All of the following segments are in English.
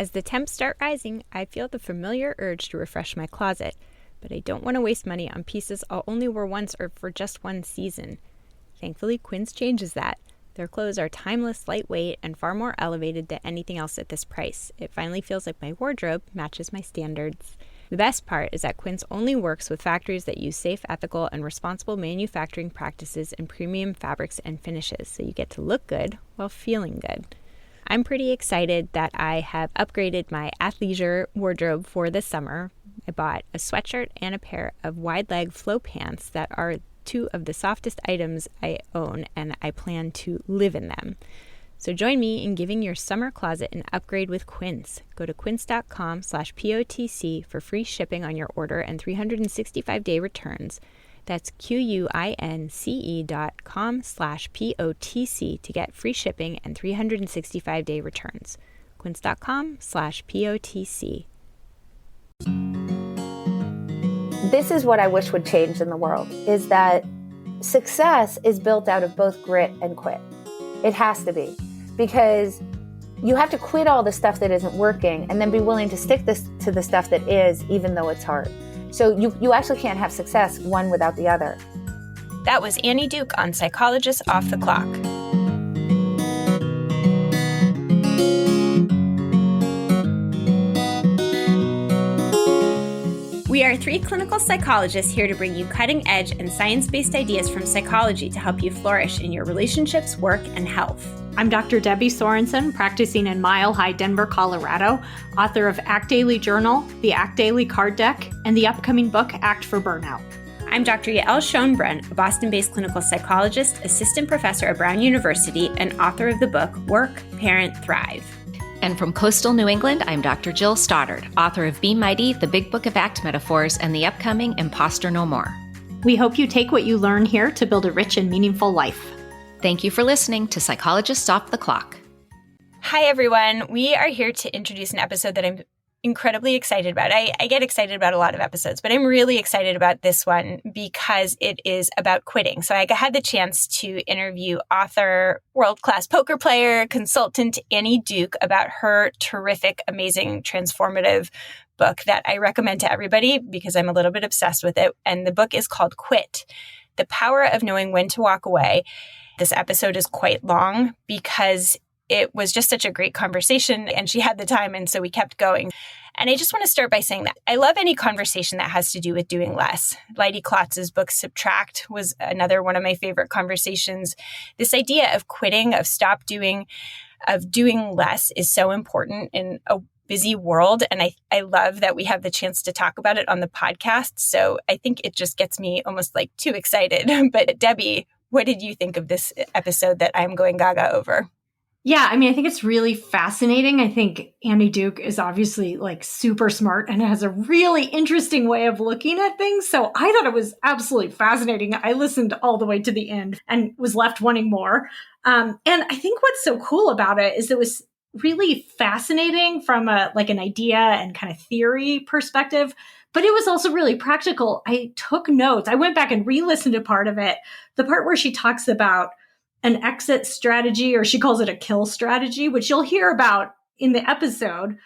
As the temps start rising, I feel the familiar urge to refresh my closet, but I don't want to waste money on pieces I'll only wear once or for just one season. Thankfully, Quince changes that. Their clothes are timeless, lightweight, and far more elevated than anything else at this price. It finally feels like my wardrobe matches my standards. The best part is that Quince only works with factories that use safe, ethical, and responsible manufacturing practices and premium fabrics and finishes, so you get to look good while feeling good. I'm pretty excited that I have upgraded my athleisure wardrobe for this summer. I bought a sweatshirt and a pair of wide-leg flow pants that are two of the softest items I own, and I plan to live in them. So join me in giving your summer closet an upgrade with Quince. Go to quince.com/POTC for free shipping on your order and 365-day returns. That's QUINCE.com/POTC to get free shipping and 365-day returns. Quince.com/POTC. This is what I wish would change in the world, is that success is built out of both grit and quit. It has to be, because you have to quit all the stuff that isn't working and then be willing to stick to the stuff that is, even though it's hard. So you actually can't have success one without the other. That was Annie Duke on Psychologist Off the Clock. We are three clinical psychologists here to bring you cutting-edge and science-based ideas from psychology to help you flourish in your relationships, work, and health. I'm Dr. Debbie Sorensen, practicing in Mile High, Denver, Colorado, author of Act Daily Journal, the Act Daily Card Deck, and the upcoming book, Act for Burnout. I'm Dr. Yael Schonbrun, a Boston-based clinical psychologist, assistant professor at Brown University, and author of the book Work, Parent, Thrive. And from coastal New England, I'm Dr. Jill Stoddard, author of Be Mighty, the Big Book of Act Metaphors, and the upcoming Imposter No More. We hope you take what you learn here to build a rich and meaningful life. Thank you for listening to Psychologists Off the Clock. Hi, everyone. We are here to introduce an episode that I'm incredibly excited about. I get excited about a lot of episodes, but I'm really excited about this one because it is about quitting. So I had the chance to interview author, world-class poker player, consultant Annie Duke about her terrific, amazing, transformative book that I recommend to everybody because I'm a little bit obsessed with it. And the book is called Quit: The Power of Knowing When to Walk Away. This episode is quite long because it was just such a great conversation and she had the time, and so we kept going. And I just want to start by saying that I love any conversation that has to do with doing less. Leidy Klotz's book Subtract was another one of my favorite conversations. This idea of quitting, of stop doing, of doing less is so important in a busy world. And I love that we have the chance to talk about it on the podcast. So I think it just gets me almost like too excited. But Debbie, what did you think of this episode that I'm going gaga over? Yeah, I mean, I think it's really fascinating. I think Annie Duke is obviously like super smart and has a really interesting way of looking at things. So I thought it was absolutely fascinating. I listened all the way to the end and was left wanting more. And I think what's so cool about it is it was really fascinating from an idea and kind of theory perspective, but it was also really practical. I took notes. I went back and re-listened to part of it, the part where she talks about an exit strategy, or she calls it a kill strategy, which you'll hear about in the episode.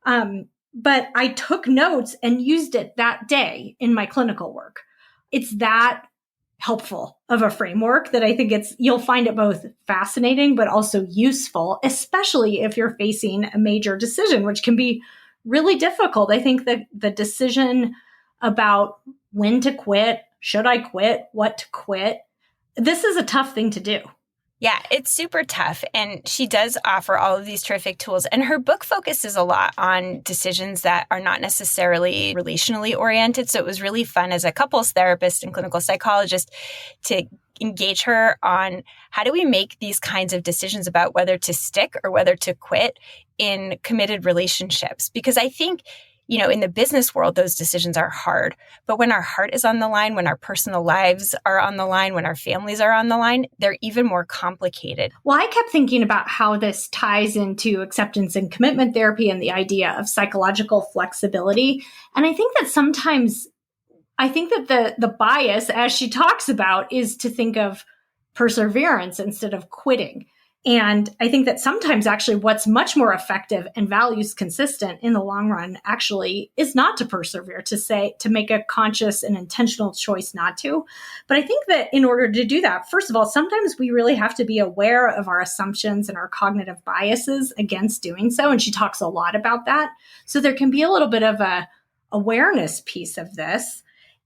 But I took notes and used it that day in my clinical work. It's that helpful of a framework that I think you'll find it both fascinating, but also useful, especially if you're facing a major decision, which can be really difficult. I think that the decision about when to quit, should I quit, what to quit, this is a tough thing to do. Yeah, it's super tough. And she does offer all of these terrific tools. And her book focuses a lot on decisions that are not necessarily relationally oriented. So it was really fun as a couples therapist and clinical psychologist to engage her on how do we make these kinds of decisions about whether to stick or whether to quit in committed relationships. Because I think, in the business world, those decisions are hard. But when our heart is on the line, when our personal lives are on the line, when our families are on the line, they're even more complicated. Well, I kept thinking about how this ties into acceptance and commitment therapy and the idea of psychological flexibility. And I think that sometimes, the bias, as she talks about, is to think of perseverance instead of quitting. And I think that sometimes actually what's much more effective and values consistent in the long run actually is not to persevere, to make a conscious and intentional choice not to. But I think that in order to do that, first of all, sometimes we really have to be aware of our assumptions and our cognitive biases against doing so. And she talks a lot about that. So there can be a little bit of a awareness piece of this.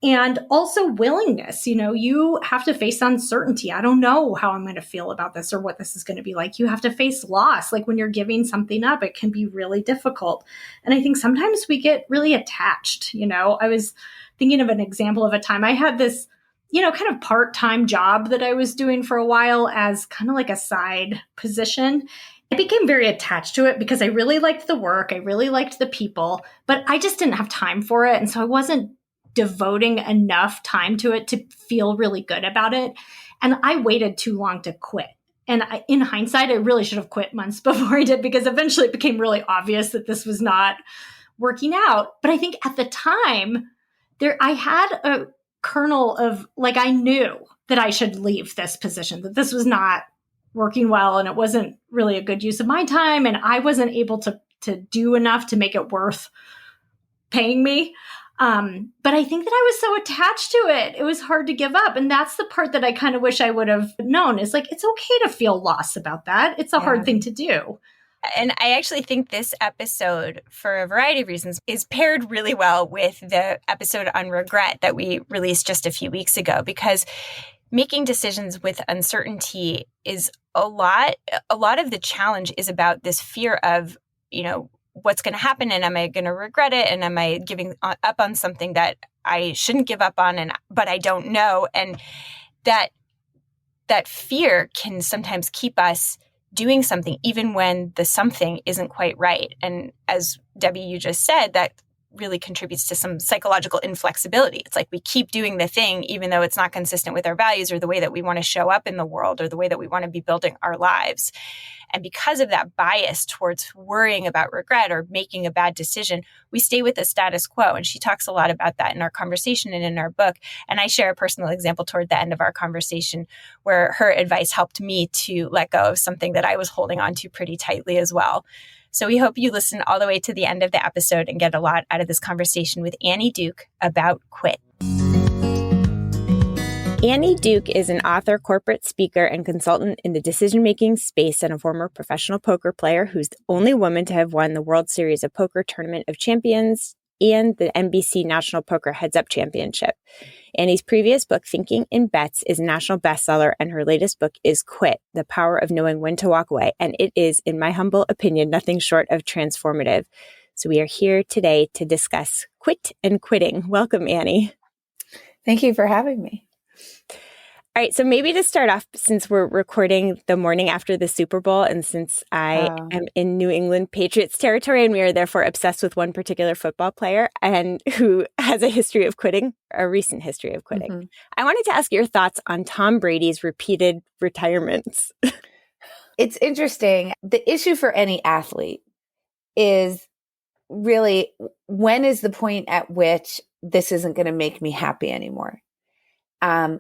And also willingness, you have to face uncertainty. I don't know how I'm going to feel about this or what this is going to be like. You have to face loss. Like when you're giving something up, it can be really difficult. And I think sometimes we get really attached. I was thinking of an example of a time I had this, kind of part-time job that I was doing for a while as kind of like a side position. I became very attached to it because I really liked the work. I really liked the people, but I just didn't have time for it. And so I wasn't devoting enough time to it to feel really good about it. And I waited too long to quit. And in hindsight, I really should have quit months before I did, because eventually it became really obvious that this was not working out. But I think at the time, I had a kernel of I knew that I should leave this position, that this was not working well and it wasn't really a good use of my time. And I wasn't able to do enough to make it worth paying me. But I think that I was so attached to it, it was hard to give up. And that's the part that I kind of wish I would have known, is it's okay to feel loss about that. It's a hard thing to do. And I actually think this episode, for a variety of reasons, is paired really well with the episode on regret that we released just a few weeks ago, because making decisions with uncertainty is a lot of the challenge is about this fear of, what's going to happen, and am I going to regret it, and am I giving up on something that I shouldn't give up on, but I don't know. And that fear can sometimes keep us doing something even when the something isn't quite right. And as Debbie, you just said, that really contributes to some psychological inflexibility. It's like we keep doing the thing even though it's not consistent with our values or the way that we want to show up in the world or the way that we want to be building our lives. And because of that bias towards worrying about regret or making a bad decision, we stay with the status quo. And she talks a lot about that in our conversation and in our book. And I share a personal example toward the end of our conversation where her advice helped me to let go of something that I was holding on to pretty tightly as well. So we hope you listen all the way to the end of the episode and get a lot out of this conversation with Annie Duke about quit. Annie Duke is an author, corporate speaker, and consultant in the decision-making space, and a former professional poker player who's the only woman to have won the World Series of Poker Tournament of Champions and the NBC National Poker Heads-Up Championship. Annie's previous book, Thinking in Bets, is a national bestseller, and her latest book is Quit, The Power of Knowing When to Walk Away. And it is, in my humble opinion, nothing short of transformative. So we are here today to discuss quit and quitting. Welcome, Annie. Thank you for having me. All right. So maybe to start off, since we're recording the morning after the Super Bowl, and since I am in New England Patriots territory, and we are therefore obsessed with one particular football player and who has a history of quitting, a recent history of quitting, mm-hmm. I wanted to ask your thoughts on Tom Brady's repeated retirements. It's interesting. The issue for any athlete is really, when is the point at which this isn't going to make me happy anymore?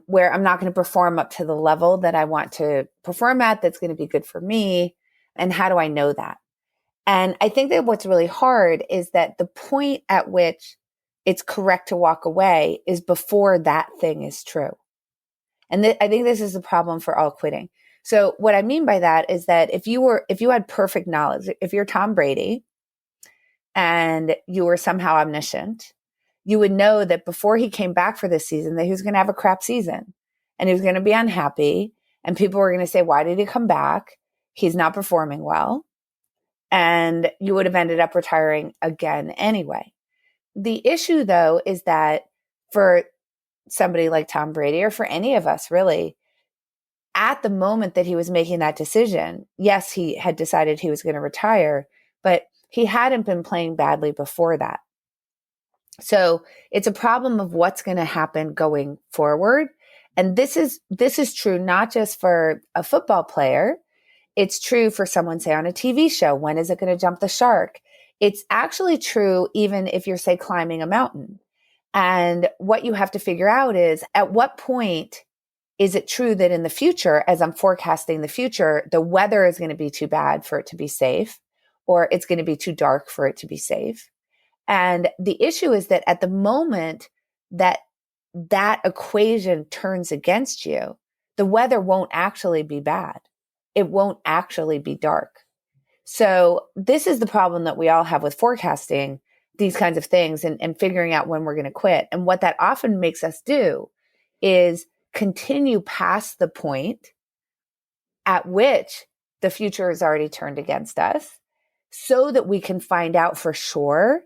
Where I'm not going to perform up to the level that I want to perform at, that's going to be good for me. And how do I know that? And I think that what's really hard is that the point at which it's correct to walk away is before that thing is true. And I think this is the problem for all quitting. So what I mean by that is that if you had perfect knowledge, if you're Tom Brady and you were somehow omniscient, you would know that before he came back for this season, that he was going to have a crap season and he was going to be unhappy. And people were going to say, why did he come back? He's not performing well. And you would have ended up retiring again anyway. The issue, though, is that for somebody like Tom Brady, or for any of us really, at the moment that he was making that decision, yes, he had decided he was going to retire, but he hadn't been playing badly before that. So it's a problem of what's going to happen going forward. And this is true not just for a football player. It's true for someone, say, on a TV show. When is it going to jump the shark? It's actually true even if you're, say, climbing a mountain. And what you have to figure out is, at what point is it true that in the future, as I'm forecasting the future, the weather is going to be too bad for it to be safe, or it's going to be too dark for it to be safe? And the issue is that at the moment that that equation turns against you, the weather won't actually be bad. It won't actually be dark. So this is the problem that we all have with forecasting these kinds of things and figuring out when we're going to quit. And what that often makes us do is continue past the point at which the future is already turned against us so that we can find out for sure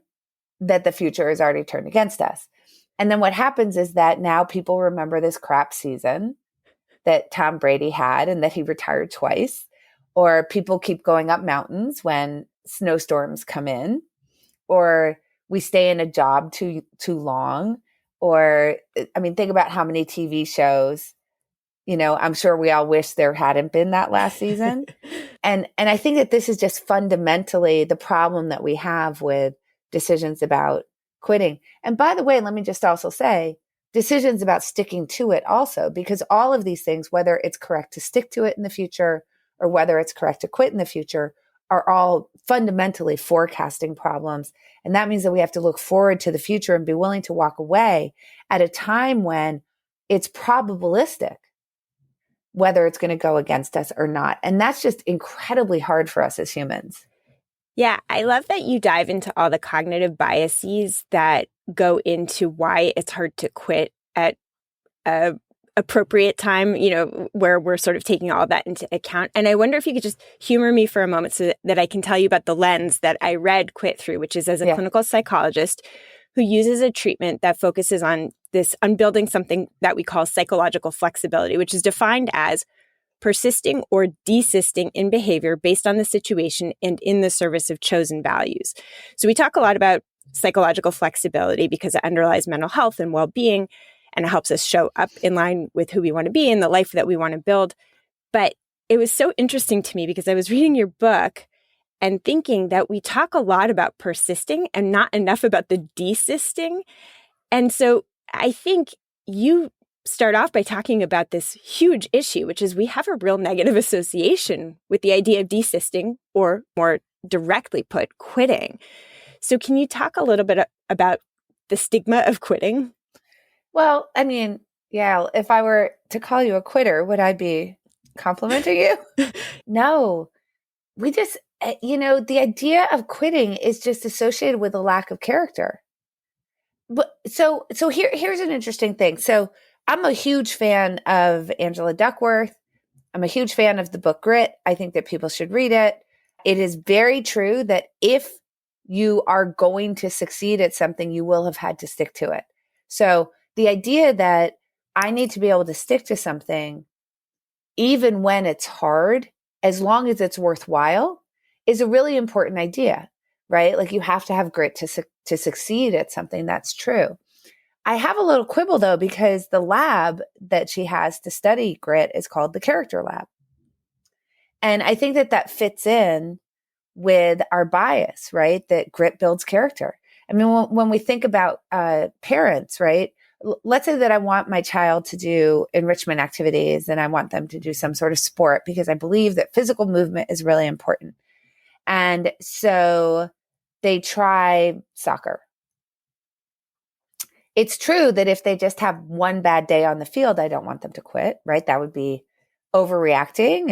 that the future is already turned against us. And then what happens is that now people remember this crap season that Tom Brady had and that he retired twice, or people keep going up mountains when snowstorms come in, or we stay in a job too long, or I mean, think about how many TV shows, I'm sure we all wish there hadn't been that last season. And I think that this is just fundamentally the problem that we have with decisions about quitting. And by the way, let me just also say, decisions about sticking to it also, because all of these things, whether it's correct to stick to it in the future or whether it's correct to quit in the future, are all fundamentally forecasting problems. And that means that we have to look forward to the future and be willing to walk away at a time when it's probabilistic whether it's going to go against us or not. And that's just incredibly hard for us as humans. Yeah, I love that you dive into all the cognitive biases that go into why it's hard to quit at a appropriate time, where we're sort of taking all that into account. And I wonder if you could just humor me for a moment so that I can tell you about the lens that I read Quit through, which is as a clinical psychologist who uses a treatment that focuses on building something that we call psychological flexibility, which is defined as persisting or desisting in behavior based on the situation and in the service of chosen values. So we talk a lot about psychological flexibility because it underlies mental health and well-being, and it helps us show up in line with who we want to be and the life that we want to build. But it was so interesting to me because I was reading your book and thinking that we talk a lot about persisting and not enough about the desisting. And so I think you start off by talking about this huge issue, which is we have a real negative association with the idea of desisting, or more directly put, quitting. So can you talk a little bit about the stigma of quitting? Well, I mean, yeah, if I were to call you a quitter, would I be complimenting you? No, we just, the idea of quitting is just associated with a lack of character. But so here's an interesting thing. So I'm a huge fan of Angela Duckworth. I'm a huge fan of the book Grit. I think that people should read it. It is very true that if you are going to succeed at something, you will have had to stick to it. So the idea that I need to be able to stick to something, even when it's hard, as long as it's worthwhile, is a really important idea, right? Like you have to have grit to succeed at something. That's true. I have a little quibble though, because the lab that she has to study grit is called the character lab. And I think that fits in with our bias, right? That grit builds character. I mean, when we think about parents, right? Let's say that I want my child to do enrichment activities and I want them to do some sort of sport because I believe that physical movement is really important. And so they try soccer. It's true that if they just have one bad day on the field, I don't want them to quit, right? That would be overreacting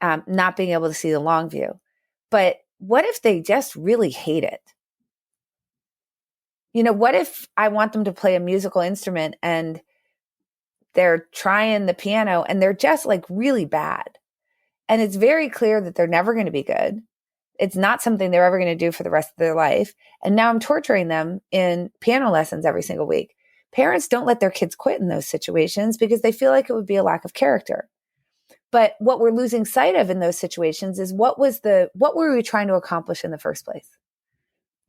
and not being able to see the long view. But what if they just really hate it? What if I want them to play a musical instrument and they're trying the piano and they're just like really bad? And it's very clear that they're never going to be good. It's not something they're ever going to do for the rest of their life. And now I'm torturing them in piano lessons every single week. Parents don't let their kids quit in those situations because they feel like it would be a lack of character. But what we're losing sight of in those situations is what were we trying to accomplish in the first place?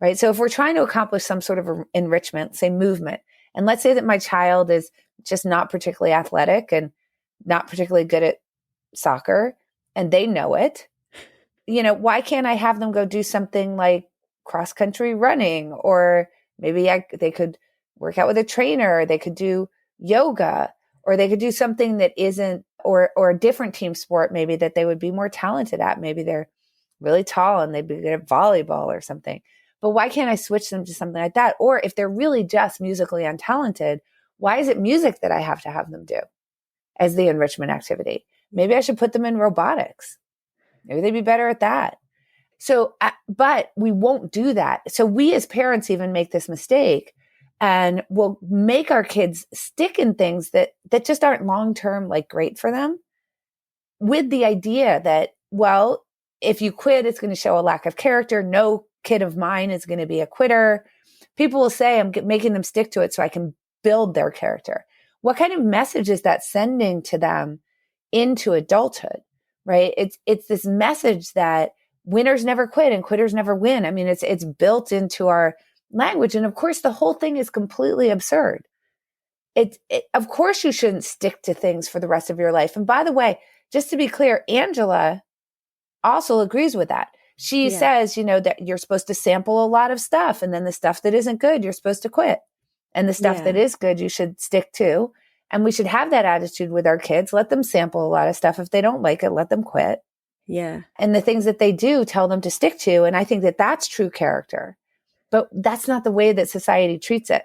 Right? So if we're trying to accomplish some sort of enrichment, say movement, and let's say that my child is just not particularly athletic and not particularly good at soccer, and they know it, why can't I have them go do something like cross-country running, or maybe they could work out with a trainer, they could do yoga, or they could do something that isn't, or a different team sport, maybe that they would be more talented at. Maybe they're really tall and they'd be good at volleyball or something. But why can't I switch them to something like that? Or if they're really just musically untalented, why is it music that I have to have them do as the enrichment activity? Maybe I should put them in robotics. Maybe they'd be better at that. So, but we won't do that. So we as parents even make this mistake, and we'll make our kids stick in things that just aren't long-term, like, great for them, with the idea that, well, if you quit, it's going to show a lack of character. No kid of mine is going to be a quitter. People will say I'm making them stick to it so I can build their character. What kind of message is that sending to them into adulthood, right? It's this message that winners never quit and quitters never win. I mean, it's built into our language. And of course, the whole thing is completely absurd. Of course, you shouldn't stick to things for the rest of your life. And by the way, just to be clear, Angela also agrees with that. She says, that you're supposed to sample a lot of stuff. And then the stuff that isn't good, you're supposed to quit. And the stuff that is good, you should stick to. And we should have that attitude with our kids. Let them sample a lot of stuff. If they don't like it, let them quit. Yeah. And the things that they do, tell them to stick to. And I think that that's true character. But that's not the way that society treats it.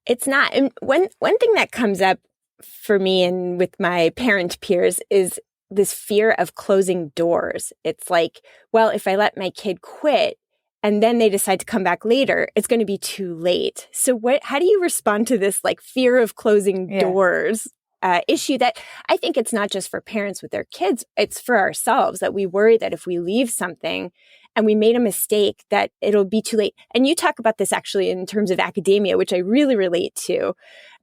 It's not. And one thing that comes up for me and with my parent peers is this fear of closing doors. It's like, well, if I let my kid quit and then they decide to come back later, it's going to be too late. So how do you respond to this, like, fear of closing doors issue that I think it's not just for parents with their kids, it's for ourselves, that we worry that if we leave something and we made a mistake, that it'll be too late. And you talk about this actually in terms of academia, which I really relate to,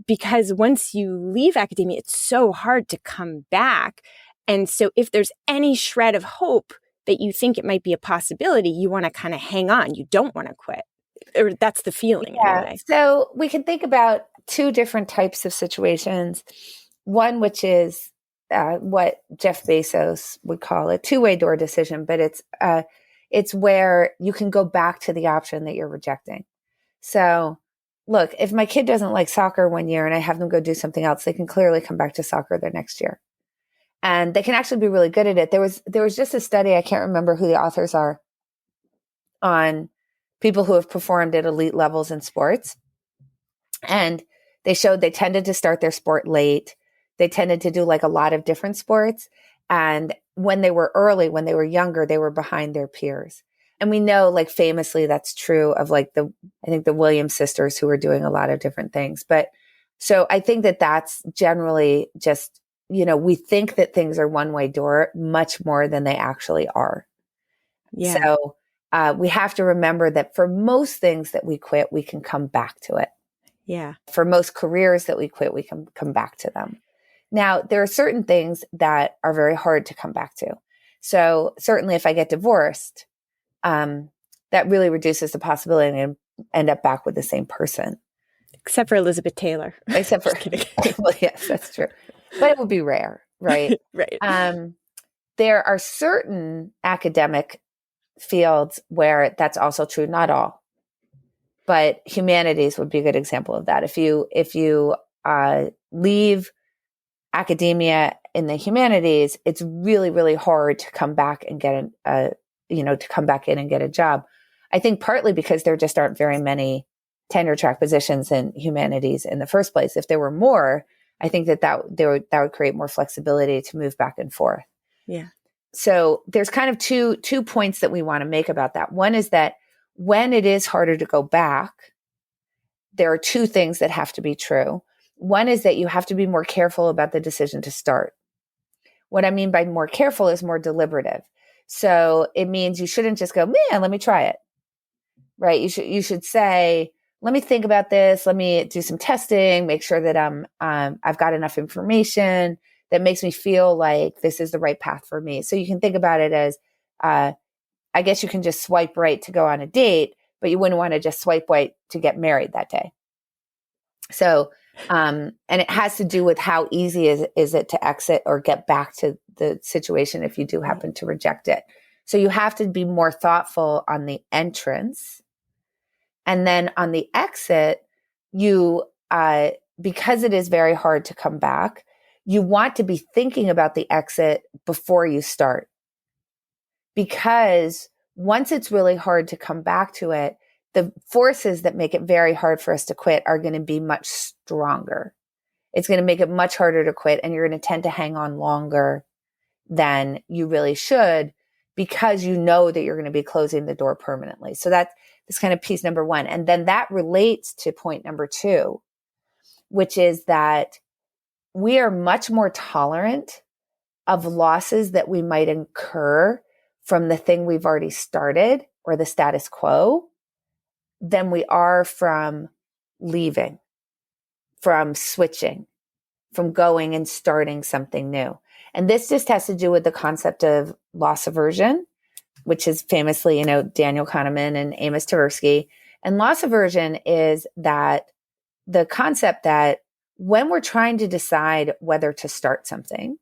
because once you leave academia, it's so hard to come back. And so if there's any shred of hope that you think it might be a possibility, you want to kind of hang on. You don't want to quit. Or that's the feeling anyway. So we can think about two different types of situations. One, which is what Jeff Bezos would call a two-way door decision, but it's where you can go back to the option that you're rejecting. So look, if my kid doesn't like soccer one year and I have them go do something else, they can clearly come back to soccer the next year. And they can actually be really good at it. There was just a study, I can't remember who the authors are, on people who have performed at elite levels in sports. And they showed they tended to start their sport late. They tended to do like a lot of different sports. And when they were early, when they were younger, they were behind their peers. And we know, like, famously, that's true of I think the Williams sisters, who were doing a lot of different things. But so I think that that's generally just, we think that things are one-way door much more than they actually are. Yeah. So we have to remember that for most things that we quit, we can come back to it. Yeah. For most careers that we quit, we can come back to them. Now, there are certain things that are very hard to come back to. So certainly if I get divorced, that really reduces the possibility to end up back with the same person. Except for Elizabeth Taylor. Except for, well, yes, that's true. But it would be rare, right? Right. There are certain academic fields where that's also true, not all. But humanities would be a good example of that. If you leave academia in the humanities, it's really, really hard to come back and get to come back in and get a job. I think partly because there just aren't very many tenure track positions in humanities in the first place. If there were more, I think that would create more flexibility to move back and forth. Yeah. So there's kind of two points that we want to make about that. One is that when it is harder to go back, there are two things that have to be true. One is that you have to be more careful about the decision to start. What I mean by more careful is more deliberative. So it means you shouldn't just go, man, let me try it, right? You should say, let me think about this. Let me do some testing, make sure that I've got enough information that makes me feel like this is the right path for me. So you can think about it as, I guess you can just swipe right to go on a date, but you wouldn't want to just swipe right to get married that day. So, and it has to do with how easy is it to exit or get back to the situation if you do happen to reject it. So you have to be more thoughtful on the entrance. And then on the exit, you because it is very hard to come back, you want to be thinking about the exit before you start. Because once it's really hard to come back to it, the forces that make it very hard for us to quit are going to be much stronger. It's going to make it much harder to quit, and you're going to tend to hang on longer than you really should, because you know that you're going to be closing the door permanently. So that's kind of piece number one. And then that relates to point number two, which is that we are much more tolerant of losses that we might incur from the thing we've already started or the status quo than we are from leaving, from switching, from going and starting something new. And this just has to do with the concept of loss aversion, which is famously, Daniel Kahneman and Amos Tversky. And loss aversion is that the concept that when we're trying to decide whether to start something,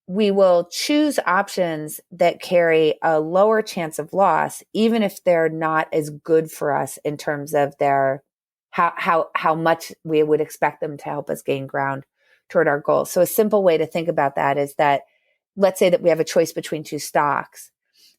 we will choose options that carry a lower chance of loss, even if they're not as good for us in terms of their how much we would expect them to help us gain ground toward our goals. So a simple way to think about that is that, let's say that we have a choice between two stocks,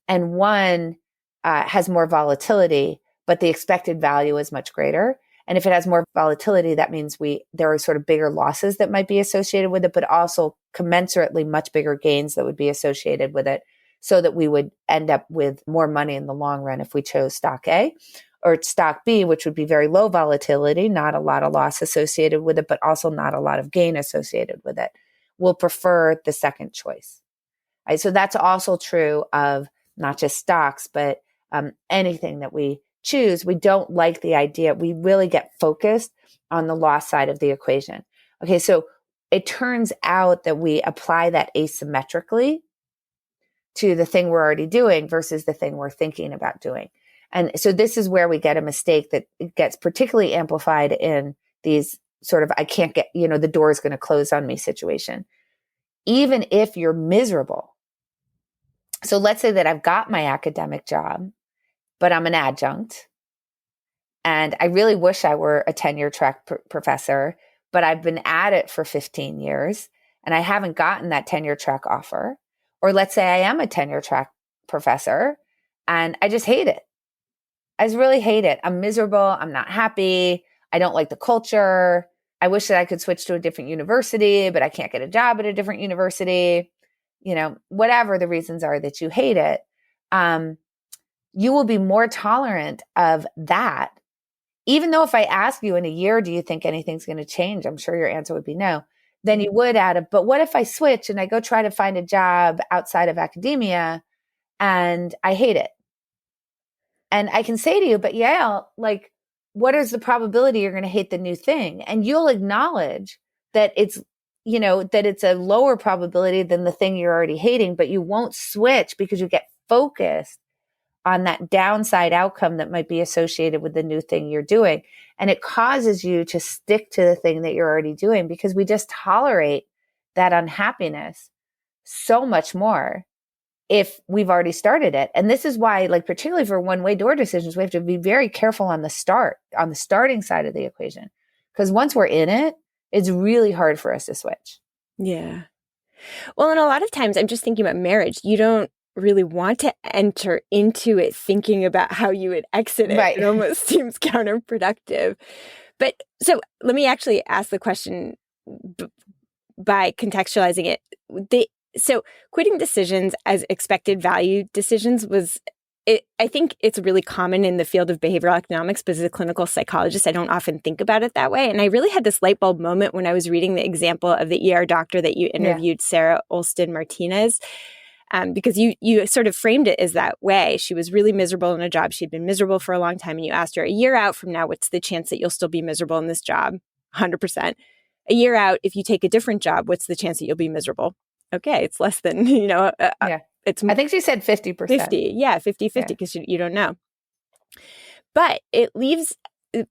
and one has more volatility, but the expected value is much greater. And if it has more volatility, that means there are sort of bigger losses that might be associated with it, but also commensurately much bigger gains that would be associated with it, so that we would end up with more money in the long run if we chose stock A. Or stock B, which would be very low volatility, not a lot of loss associated with it, but also not a lot of gain associated with it. We'll prefer the second choice. Right? So that's also true of not just stocks, but anything that we choose. We don't like the idea. We really get focused on the loss side of the equation. Okay, so it turns out that we apply that asymmetrically to the thing we're already doing versus the thing we're thinking about doing. And so this is where we get a mistake that gets particularly amplified in these sort of, I can't get, the door is going to close on me situation. Even if you're miserable. So let's say that I've got my academic job, but I'm an adjunct. And I really wish I were a tenure track professor, but I've been at it for 15 years and I haven't gotten that tenure track offer. Or let's say I am a tenure track professor and I just hate it. I just really hate it. I'm miserable. I'm not happy. I don't like the culture. I wish that I could switch to a different university, but I can't get a job at a different university. Whatever the reasons are that you hate it, you will be more tolerant of that. Even though if I ask you in a year, do you think anything's going to change? I'm sure your answer would be no. Then you would add it. But what if I switch and I go try to find a job outside of academia and I hate it? And I can say to you, but Yael, what is the probability you're going to hate the new thing? And you'll acknowledge that it's, that it's a lower probability than the thing you're already hating, but you won't switch because you get focused on that downside outcome that might be associated with the new thing you're doing. And it causes you to stick to the thing that you're already doing because we just tolerate that unhappiness so much more if we've already started it. And this is why, particularly for one-way door decisions, we have to be very careful on the starting side of the equation. Because once we're in it, it's really hard for us to switch. Yeah. Well, and a lot of times I'm just thinking about marriage. You don't really want to enter into it thinking about how you would exit it. Right. It almost seems counterproductive. But so let me actually ask the question by contextualizing it. So quitting decisions as expected value decisions I think it's really common in the field of behavioral economics, but as a clinical psychologist, I don't often think about it that way. And I really had this light bulb moment when I was reading the example of the ER doctor that you interviewed, Sarah Olston Martinez, because you sort of framed it as that way. She was really miserable in a job. She'd been miserable for a long time. And you asked her, a year out from now, what's the chance that you'll still be miserable in this job? 100%. A year out, if you take a different job, what's the chance that you'll be miserable? Okay, it's less than, it's. I think she said 50%. 50, yeah, 50-50, because you don't know. But it leaves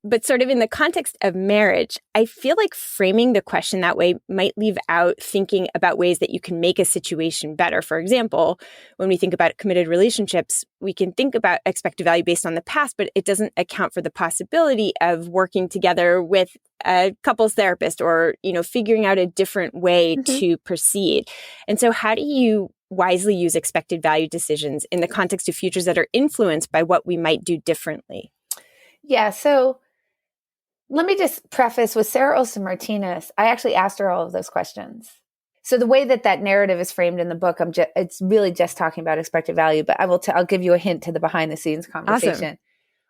but sort of in the context of marriage, I feel like framing the question that way might leave out thinking about ways that you can make a situation better. For example, when we think about committed relationships, we can think about expected value based on the past, but it doesn't account for the possibility of working together with a couples therapist or, figuring out a different way to proceed. And so how do you wisely use expected value decisions in the context of futures that are influenced by what we might do differently? Yeah. So let me just preface with Sarah Olson Martinez. I actually asked her all of those questions. So the way that narrative is framed in the book, it's really just talking about expected value, but I'll give you a hint to the behind the scenes conversation. Awesome.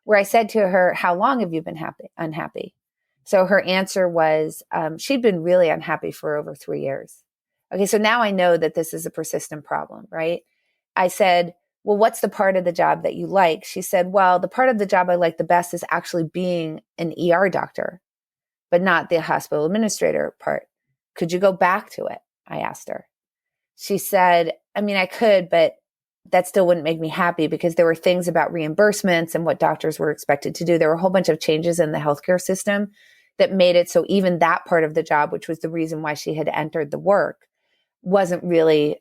Where I said to her, how long have you been unhappy? So her answer was, she'd been really unhappy for over 3 years. Okay. So now I know that this is a persistent problem, right? I said, well, what's the part of the job that you like? She said, well, the part of the job I like the best is actually being an ER doctor, but not the hospital administrator part. Could you go back to it? I asked her. She said, I mean, I could, but that still wouldn't make me happy because there were things about reimbursements and what doctors were expected to do. There were a whole bunch of changes in the healthcare system that made it so even that part of the job, which was the reason why she had entered the work, wasn't really,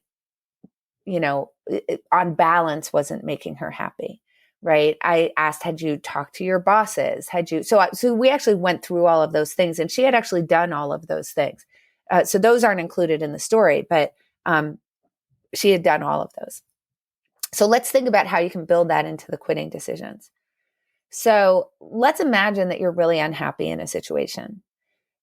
on balance, wasn't making her happy, right? I asked, had you talked to your bosses? So we actually went through all of those things, and she had actually done all of those things. So those aren't included in the story, but she had done all of those. So let's think about how you can build that into the quitting decisions. So let's imagine that you're really unhappy in a situation.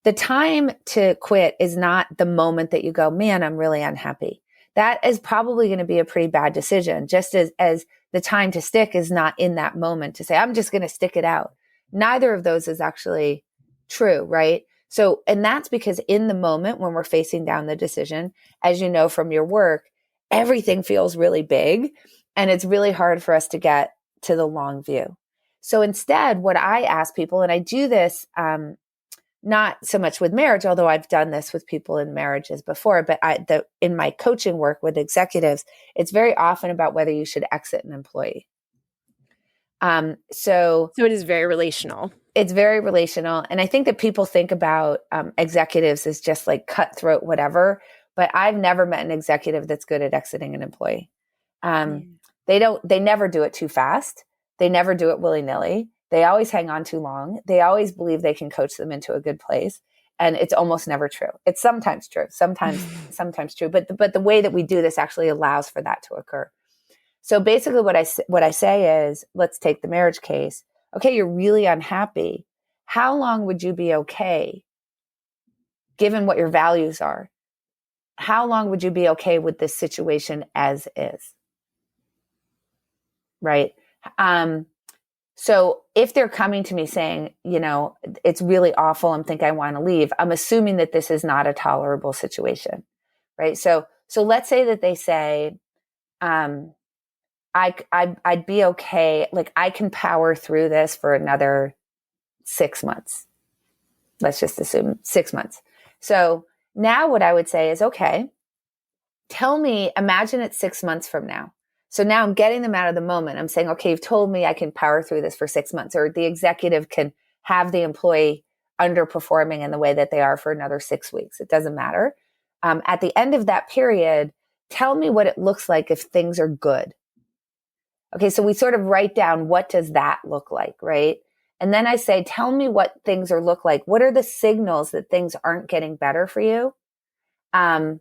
The time to quit is not the moment that you go, man, I'm really unhappy. That is probably going to be a pretty bad decision, just as the time to stick is not in that moment to say, I'm just going to stick it out. Neither of those is actually true, right? So, and that's because in the moment when we're facing down the decision, as you know from your work, everything feels really big and it's really hard for us to get to the long view. So instead, what I ask people, and I do this not so much with marriage, although I've done this with people in marriages before, but in my coaching work with executives, it's very often about whether you should exit an employee. So it is very relational. It's very relational. And I think that people think about executives as just like cutthroat, whatever, but I've never met an executive that's good at exiting an employee. They never do it too fast. They never do it willy-nilly. They always hang on too long. They always believe they can coach them into a good place. And it's almost never true. It's sometimes true, sometimes true. But the way that we do this actually allows for that to occur. So basically what I say is, let's take the marriage case. Okay, you're really unhappy. How long would you be okay, given what your values are? How long would you be okay with this situation as is? Right? So if they're coming to me saying, it's really awful, I think I want to leave, I'm assuming that this is not a tolerable situation, right? So let's say that they say, I'd be okay. Like I can power through this for another 6 months. Let's just assume 6 months. So now what I would say is, okay, imagine it's 6 months from now. So now I'm getting them out of the moment. I'm saying, okay, you've told me I can power through this for 6 months, or the executive can have the employee underperforming in the way that they are for another 6 weeks. It doesn't matter. At the end of that period, tell me what it looks like if things are good. Okay, so we sort of write down, what does that look like, right? And then I say, tell me what things look like. What are the signals that things aren't getting better for you? And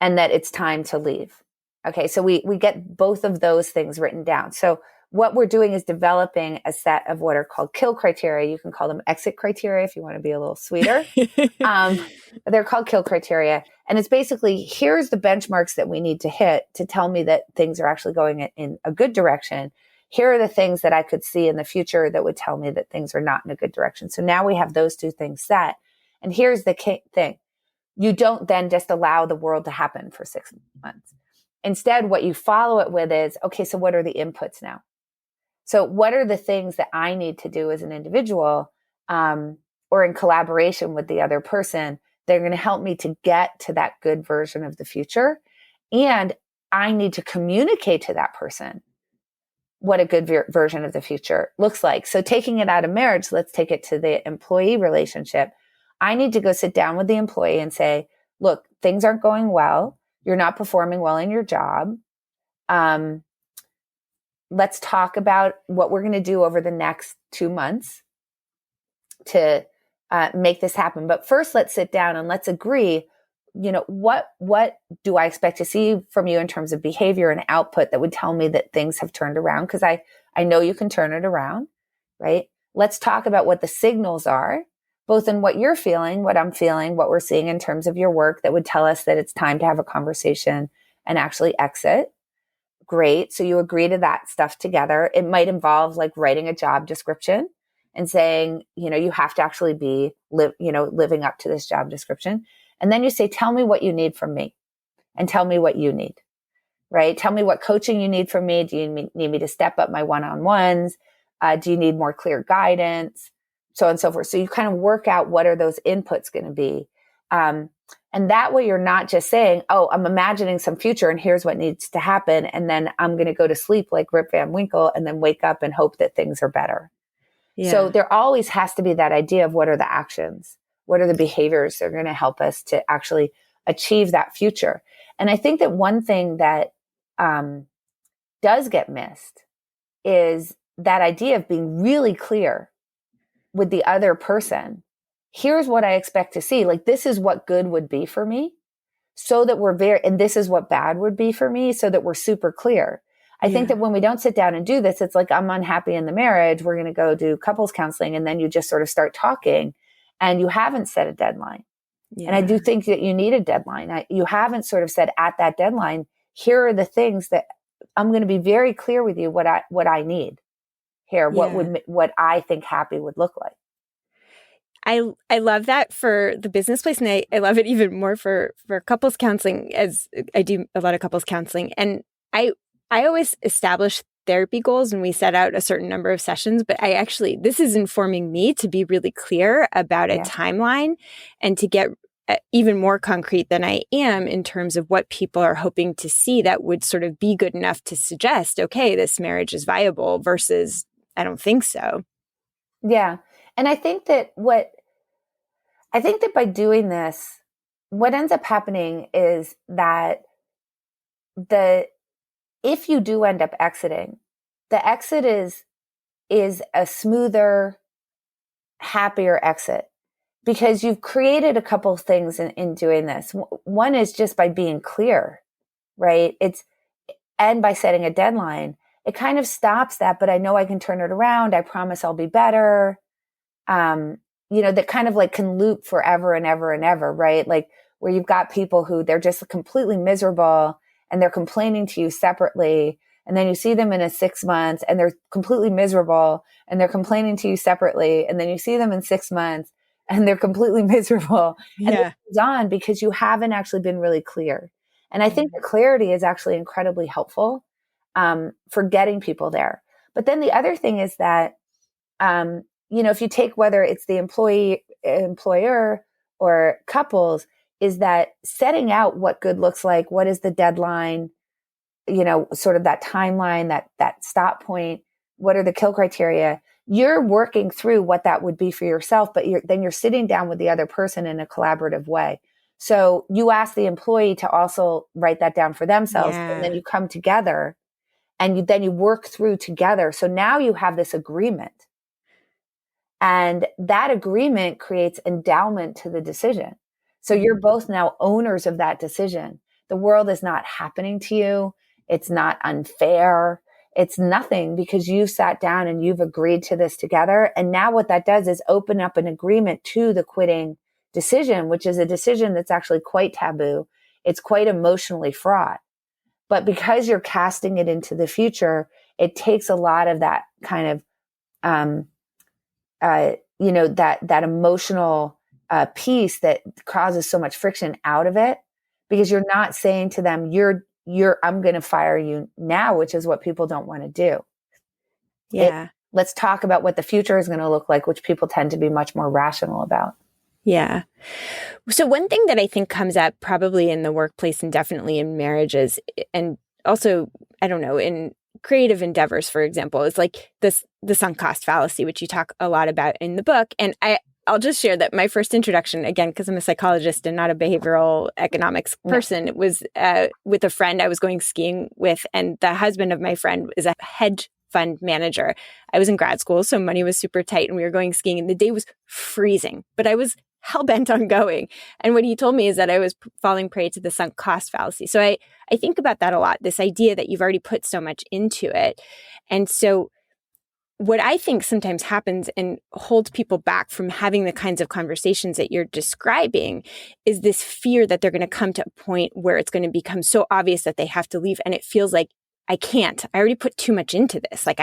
that it's time to leave. Okay, so we get both of those things written down. So what we're doing is developing a set of what are called kill criteria. You can call them exit criteria if you want to be a little sweeter. They're called kill criteria. And it's basically, here's the benchmarks that we need to hit to tell me that things are actually going in a good direction. Here are the things that I could see in the future that would tell me that things are not in a good direction. So now we have those two things set. And here's the thing. You don't then just allow the world to happen for 6 months. Instead, what you follow it with is, okay, so what are the inputs now? So what are the things that I need to do as an individual or in collaboration with the other person? They're going to help me to get to that good version of the future. And I need to communicate to that person what a good version of the future looks like. So taking it out of marriage, let's take it to the employee relationship. I need to go sit down with the employee and say, look, things aren't going well. You're not performing well in your job. Let's talk about what we're going to do over the next 2 months to make this happen. But first, let's sit down and let's agree, what do I expect to see from you in terms of behavior and output that would tell me that things have turned around? Because I know you can turn it around, right? Let's talk about what the signals are, both in what you're feeling, what I'm feeling, what we're seeing in terms of your work that would tell us that it's time to have a conversation and actually exit. Great. So you agree to that stuff together. It might involve like writing a job description and saying, you have to actually be living up to this job description. And then you say, tell me what you need from me and tell me what you need, right? Tell me what coaching you need from me. Do you need me to step up my one-on-ones? Do you need more clear guidance? So on and so forth. So you kind of work out what are those inputs going to be. And that way you're not just saying, oh, I'm imagining some future and here's what needs to happen. And then I'm going to go to sleep like Rip Van Winkle and then wake up and hope that things are better. Yeah. So there always has to be that idea of what are the actions? What are the behaviors that are going to help us to actually achieve that future? And I think that one thing that does get missed is that idea of being really clear with the other person. Here's what I expect to see. Like, this is what good would be for me so that and this is what bad would be for me so that we're super clear. I think that when we don't sit down and do this, it's like, I'm unhappy in the marriage. We're going to go do couples counseling. And then you just sort of start talking and you haven't set a deadline. Yeah. And I do think that you need a deadline. You haven't sort of said at that deadline, here are the things that I'm going to be very clear with you what I need here, what I think happy would look like. I love that for the business place. And I love it even more for couples counseling, as I do a lot of couples counseling. And I always establish therapy goals and we set out a certain number of sessions, but this is informing me to be really clear about a timeline and to get even more concrete than I am in terms of what people are hoping to see that would sort of be good enough to suggest, okay, this marriage is viable versus I don't think so. Yeah. And I think that by doing this, what ends up happening is that if you do end up exiting, the exit is a smoother, happier exit because you've created a couple of things in doing this. One is just by being clear, right? And by setting a deadline, it kind of stops that, but I know I can turn it around. I promise I'll be better. That kind of like can loop forever and ever and ever, right? Like where you've got people who they're just completely miserable and they're complaining to you separately. And then you see them in 6 months and they're completely miserable and they're complaining to you separately. And then you see them in 6 months and they're completely miserable. And it goes on because you haven't actually been really clear. And I think the clarity is actually incredibly helpful for getting people there. But then the other thing is that, if you take whether it's the employer or couples, is that setting out what good looks like, what is the deadline, sort of that timeline, that stop point, what are the kill criteria? You're working through what that would be for yourself, but then you're sitting down with the other person in a collaborative way. So you ask the employee to also write that down for themselves, and then you come together and then you work through together. So now you have this agreement. And that agreement creates endowment to the decision. So you're both now owners of that decision. The world is not happening to you. It's not unfair. It's nothing because you sat down and you've agreed to this together. And now what that does is open up an agreement to the quitting decision, which is a decision that's actually quite taboo. It's quite emotionally fraught. But because you're casting it into the future, it takes a lot of that kind of, that emotional piece that causes so much friction out of it, because you're not saying to them, I'm going to fire you now, which is what people don't want to do. Yeah. Let's talk about what the future is going to look like, which people tend to be much more rational about. Yeah. So one thing that I think comes up probably in the workplace and definitely in marriages, and also, I don't know, in creative endeavors, for example, is like the sunk cost fallacy, which you talk a lot about in the book. And I'll just share that my first introduction, again, because I'm a psychologist and not a behavioral economics person, it was with a friend I was going skiing with, and the husband of my friend is a hedge fund manager. I was in grad school, so money was super tight, and we were going skiing, and the day was freezing, but I was hell-bent on going. And what he told me is that I was falling prey to the sunk cost fallacy. So I think about that a lot, this idea that you've already put so much into it. And so what I think sometimes happens and holds people back from having the kinds of conversations that you're describing is this fear that they're going to come to a point where it's going to become so obvious that they have to leave. And it feels like, I can't. I already put too much into this. Like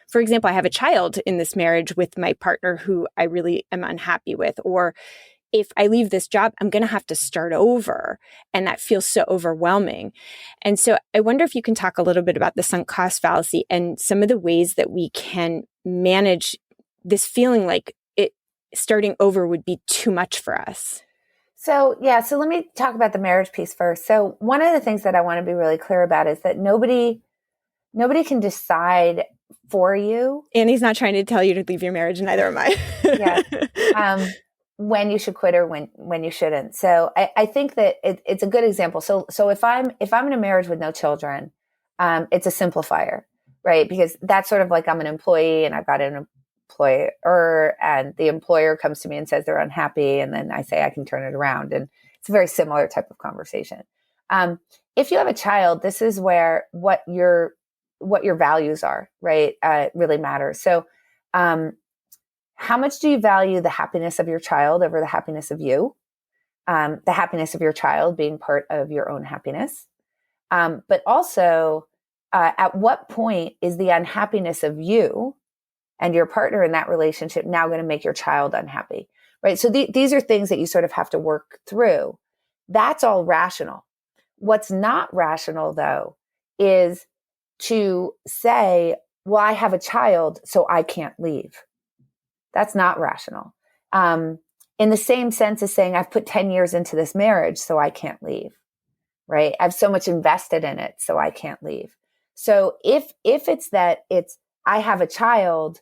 for example, I have a child in this marriage with my partner who I really am unhappy with. Or if I leave this job, I'm going to have to start over. And that feels so overwhelming. And so I wonder if you can talk a little bit about the sunk cost fallacy and some of the ways that we can manage this feeling like it starting over would be too much for us. So let me talk about the marriage piece first. So one of the things that I want to be really clear about is that nobody can decide for you. Annie's not trying to tell you to leave your marriage, and neither am I. Yeah. When you should quit or when you shouldn't. So I think that it's a good example. So if I'm in a marriage with no children, it's a simplifier, right? Because that's sort of like I'm an employee and I've got an employer, and the employer comes to me and says they're unhappy, and then I say I can turn it around, and it's a very similar type of conversation. If you have a child, this is where what your values are, right? Really matters. So, how much do you value the happiness of your child over the happiness of you? The happiness of your child being part of your own happiness. But also, at what point is the unhappiness of you and your partner in that relationship now going to make your child unhappy, right? So these are things that you sort of have to work through. That's all rational. What's not rational, though, is to say, well, I have a child, so I can't leave. That's not rational. In the same sense as saying, I've put 10 years into this marriage, so I can't leave, right? I've so much invested in it, so I can't leave. So if it's I have a child,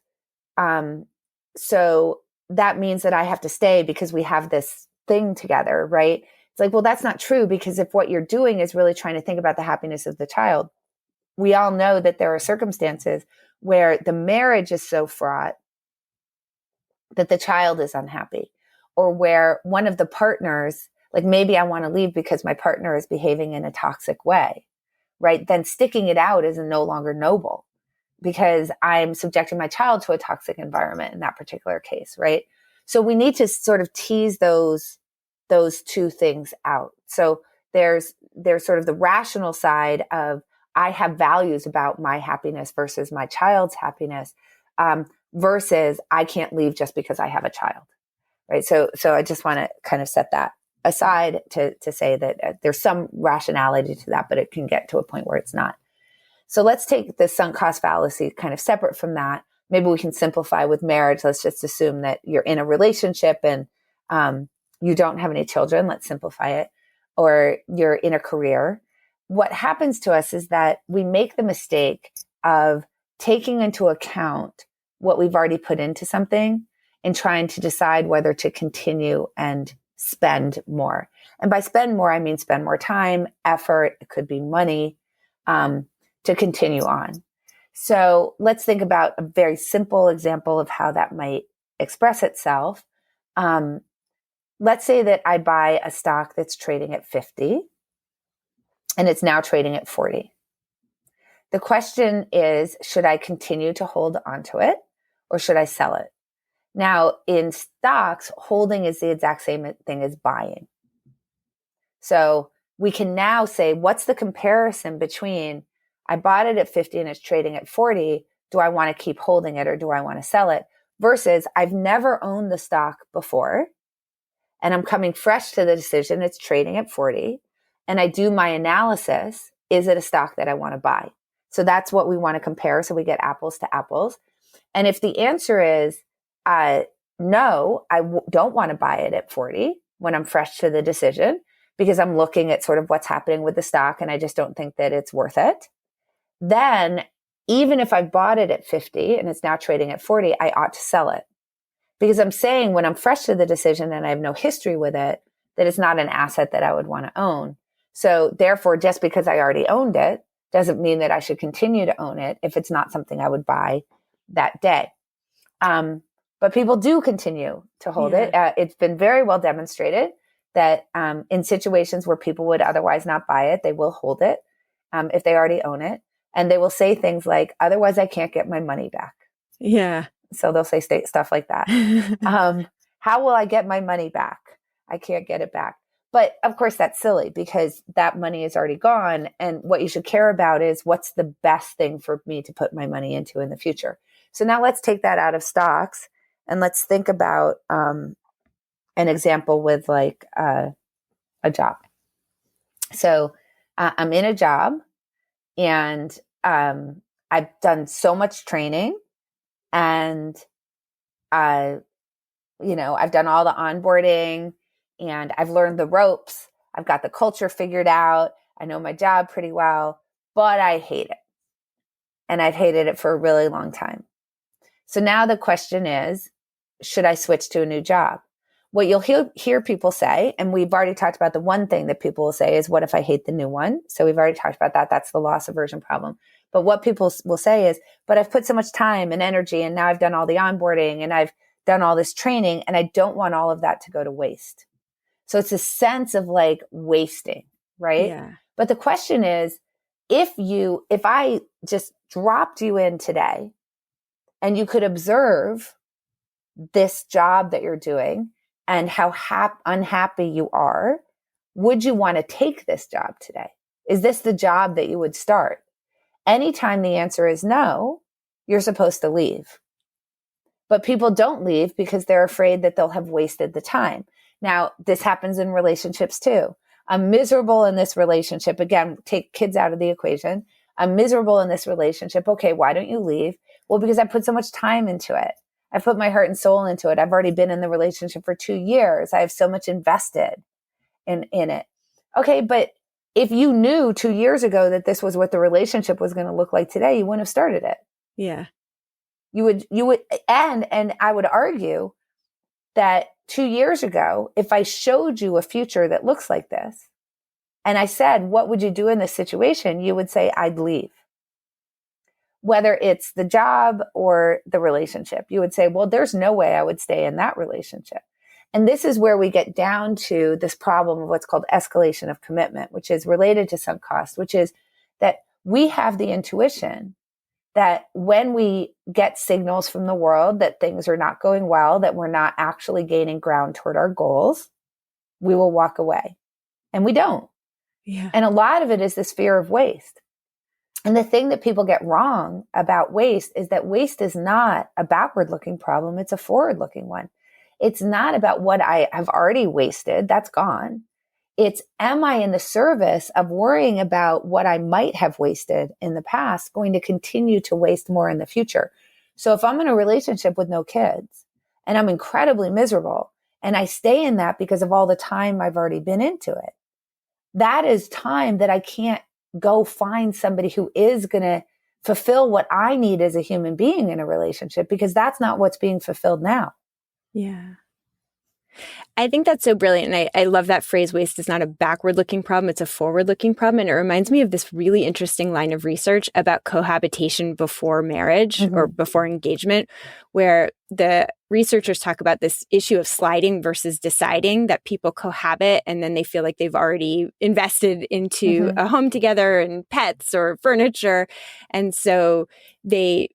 so that means that I have to stay because we have this thing together, right? It's like, well, that's not true, because if what you're doing is really trying to think about the happiness of the child, we all know that there are circumstances where the marriage is so fraught that the child is unhappy, or where one of the partners, like maybe I want to leave because my partner is behaving in a toxic way, right? Then sticking it out is no longer noble because I'm subjecting my child to a toxic environment in that particular case, right? So we need to sort of tease those two things out. So there's sort of the rational side of I have values about my happiness versus my child's happiness, versus I can't leave just because I have a child, right? So I just want to kind of set that aside to say that there's some rationality to that, but it can get to a point where it's not. So let's take the sunk cost fallacy kind of separate from that. Maybe we can simplify with marriage. Let's just assume that you're in a relationship and you don't have any children. Let's simplify it. Or you're in a career. What happens to us is that we make the mistake of taking into account what we've already put into something and trying to decide whether to continue and spend more. And by spend more, I mean spend more time, effort, it could be money, to continue on. So let's think about a very simple example of how that might express itself. Let's say that I buy a stock that's trading at 50 and it's now trading at 40. The question is, should I continue to hold onto it or should I sell it? Now, in stocks, holding is the exact same thing as buying. So we can now say, what's the comparison between I bought it at 50 and it's trading at 40. Do I want to keep holding it or do I want to sell it? Versus I've never owned the stock before and I'm coming fresh to the decision. It's trading at 40 and I do my analysis. Is it a stock that I want to buy? So that's what we want to compare. So we get apples to apples. And if the answer is, no, don't want to buy it at 40 when I'm fresh to the decision because I'm looking at sort of what's happening with the stock and I just don't think that it's worth it. Then even if I bought it at 50 and it's now trading at 40, I ought to sell it. Because I'm saying when I'm fresh to the decision and I have no history with it, that it's not an asset that I would want to own. So therefore, just because I already owned it doesn't mean that I should continue to own it if it's not something I would buy that day. But people do continue to hold it. It's been very well demonstrated that in situations where people would otherwise not buy it, they will hold it if they already own it. And they will say things like, otherwise I can't get my money back. Yeah. So they'll say stuff like that. How will I get my money back? I can't get it back. But of course, that's silly because that money is already gone. And what you should care about is what's the best thing for me to put my money into in the future. So now let's take that out of stocks and let's think about an example with like a job. So I'm in a job and I've done so much training and I've done all the onboarding and I've learned the ropes. I've got the culture figured out. I know my job pretty well, but I hate it. And I've hated it for a really long time. So now the question is, should I switch to a new job? What you'll hear people say, and we've already talked about the one thing that people will say is, what if I hate the new one? So we've already talked about that. That's the loss aversion problem. But what people will say is, but I've put so much time and energy and now I've done all the onboarding and I've done all this training and I don't want all of that to go to waste. So it's a sense of like wasting, right? Yeah. But the question is, if I just dropped you in today and you could observe this job that you're doing and how unhappy you are, would you want to take this job today? Is this the job that you would start? Anytime the answer is no, you're supposed to leave. But people don't leave because they're afraid that they'll have wasted the time. Now, this happens in relationships too. I'm miserable in this relationship. Again, take kids out of the equation. I'm miserable in this relationship. Okay, why don't you leave? Well, because I put so much time into it. I put my heart and soul into it. I've already been in the relationship for 2 years. I have so much invested in it. Okay, but if you knew 2 years ago that this was what the relationship was going to look like today, you wouldn't have started it. Yeah. You would, and I would argue that 2 years ago, if I showed you a future that looks like this, and I said, what would you do in this situation? You would say, I'd leave. Whether it's the job or the relationship, you would say, well, there's no way I would stay in that relationship. And this is where we get down to this problem of what's called escalation of commitment, which is related to sunk cost, which is that we have the intuition that when we get signals from the world that things are not going well, that we're not actually gaining ground toward our goals, we will walk away. And we don't. Yeah. And a lot of it is this fear of waste. And the thing that people get wrong about waste is that waste is not a backward-looking problem. It's a forward-looking one. It's not about what I have already wasted. That's gone. It's, am I in the service of worrying about what I might have wasted in the past going to continue to waste more in the future? So if I'm in a relationship with no kids and I'm incredibly miserable and I stay in that because of all the time I've already been into it, that is time that I can't go find somebody who is going to fulfill what I need as a human being in a relationship, because that's not what's being fulfilled now. Yeah. I think that's so brilliant. And I love that phrase, waste is not a backward-looking problem, it's a forward-looking problem. And it reminds me of this really interesting line of research about cohabitation before marriage or before engagement, where the researchers talk about this issue of sliding versus deciding, that people cohabit and then they feel like they've already invested into a home together and pets or furniture. And so they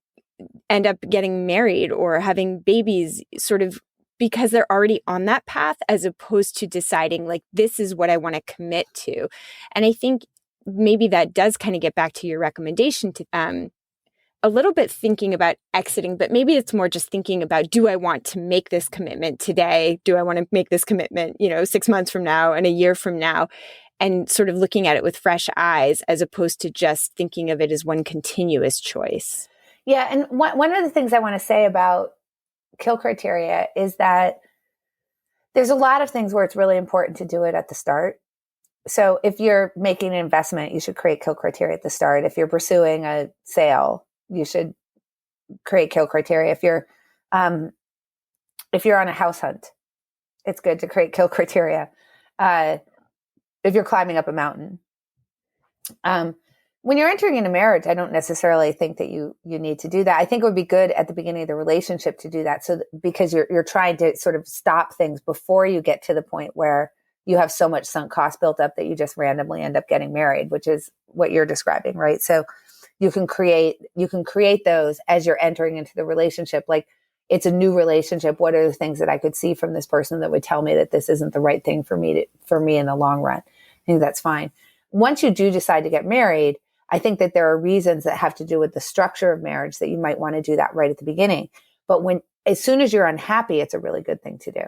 end up getting married or having babies sort of because they're already on that path, as opposed to deciding like, this is what I want to commit to. And I think maybe that does kind of get back to your recommendation to a little bit thinking about exiting, but maybe it's more just thinking about, do I want to make this commitment today? Do I want to make this commitment, 6 months from now and a year from now? And sort of looking at it with fresh eyes, as opposed to just thinking of it as one continuous choice. Yeah. And one of the things I want to say about kill criteria is that there's a lot of things where it's really important to do it at the start. So if you're making an investment, you should create kill criteria at the start. If you're pursuing a sale, you should create kill criteria. If you're on a house hunt, it's good to create kill criteria. If you're climbing up a mountain, when you're entering into marriage, I don't necessarily think that you need to do that. I think it would be good at the beginning of the relationship to do that. So because you're trying to sort of stop things before you get to the point where you have so much sunk cost built up that you just randomly end up getting married, which is what you're describing, right? So you can create those as you're entering into the relationship. Like, it's a new relationship. What are the things that I could see from this person that would tell me that this isn't the right thing for me in the long run? I think that's fine. Once you do decide to get married, I think that there are reasons that have to do with the structure of marriage that you might want to do that right at the beginning. But as soon as you're unhappy, it's a really good thing to do,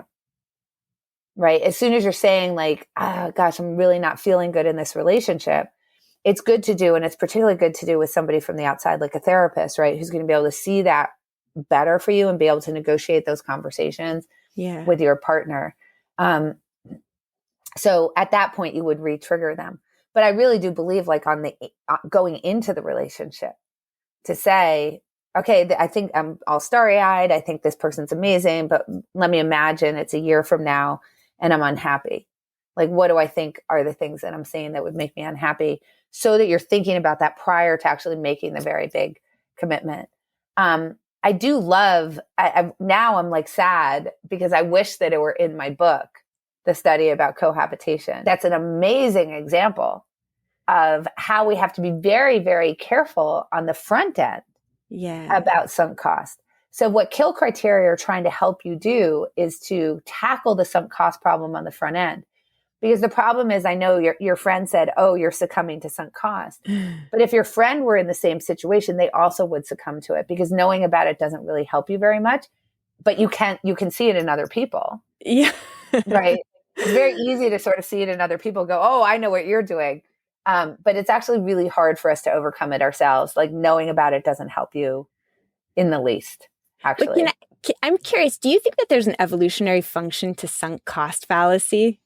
right? As soon as you're saying like, oh gosh, I'm really not feeling good in this relationship, it's good to do. And it's particularly good to do with somebody from the outside, like a therapist, right? Who's going to be able to see that better for you and be able to negotiate those conversations with your partner. So at that point, you would re-trigger them. But I really do believe, like, on the going into the relationship, to say, okay, I think I'm all starry-eyed. I think this person's amazing, but let me imagine it's a year from now and I'm unhappy. Like, what do I think are the things that I'm saying that would make me unhappy? So that you're thinking about that prior to actually making the very big commitment. I do love, now I'm like sad because I wish that it were in my book, the study about cohabitation. That's an amazing example of how we have to be very, very careful on the front end about sunk cost. So what kill criteria are trying to help you do is to tackle the sunk cost problem on the front end. Because the problem is, I know your friend said, oh, you're succumbing to sunk cost. But if your friend were in the same situation, they also would succumb to it, because knowing about it doesn't really help you very much. But you can see it in other people. Yeah. Right. It's very easy to sort of see it in other people, go, oh, I know what you're doing. But it's actually really hard for us to overcome it ourselves. Like, knowing about it doesn't help you in the least, actually. But I'm curious, do you think that there's an evolutionary function to sunk cost fallacy?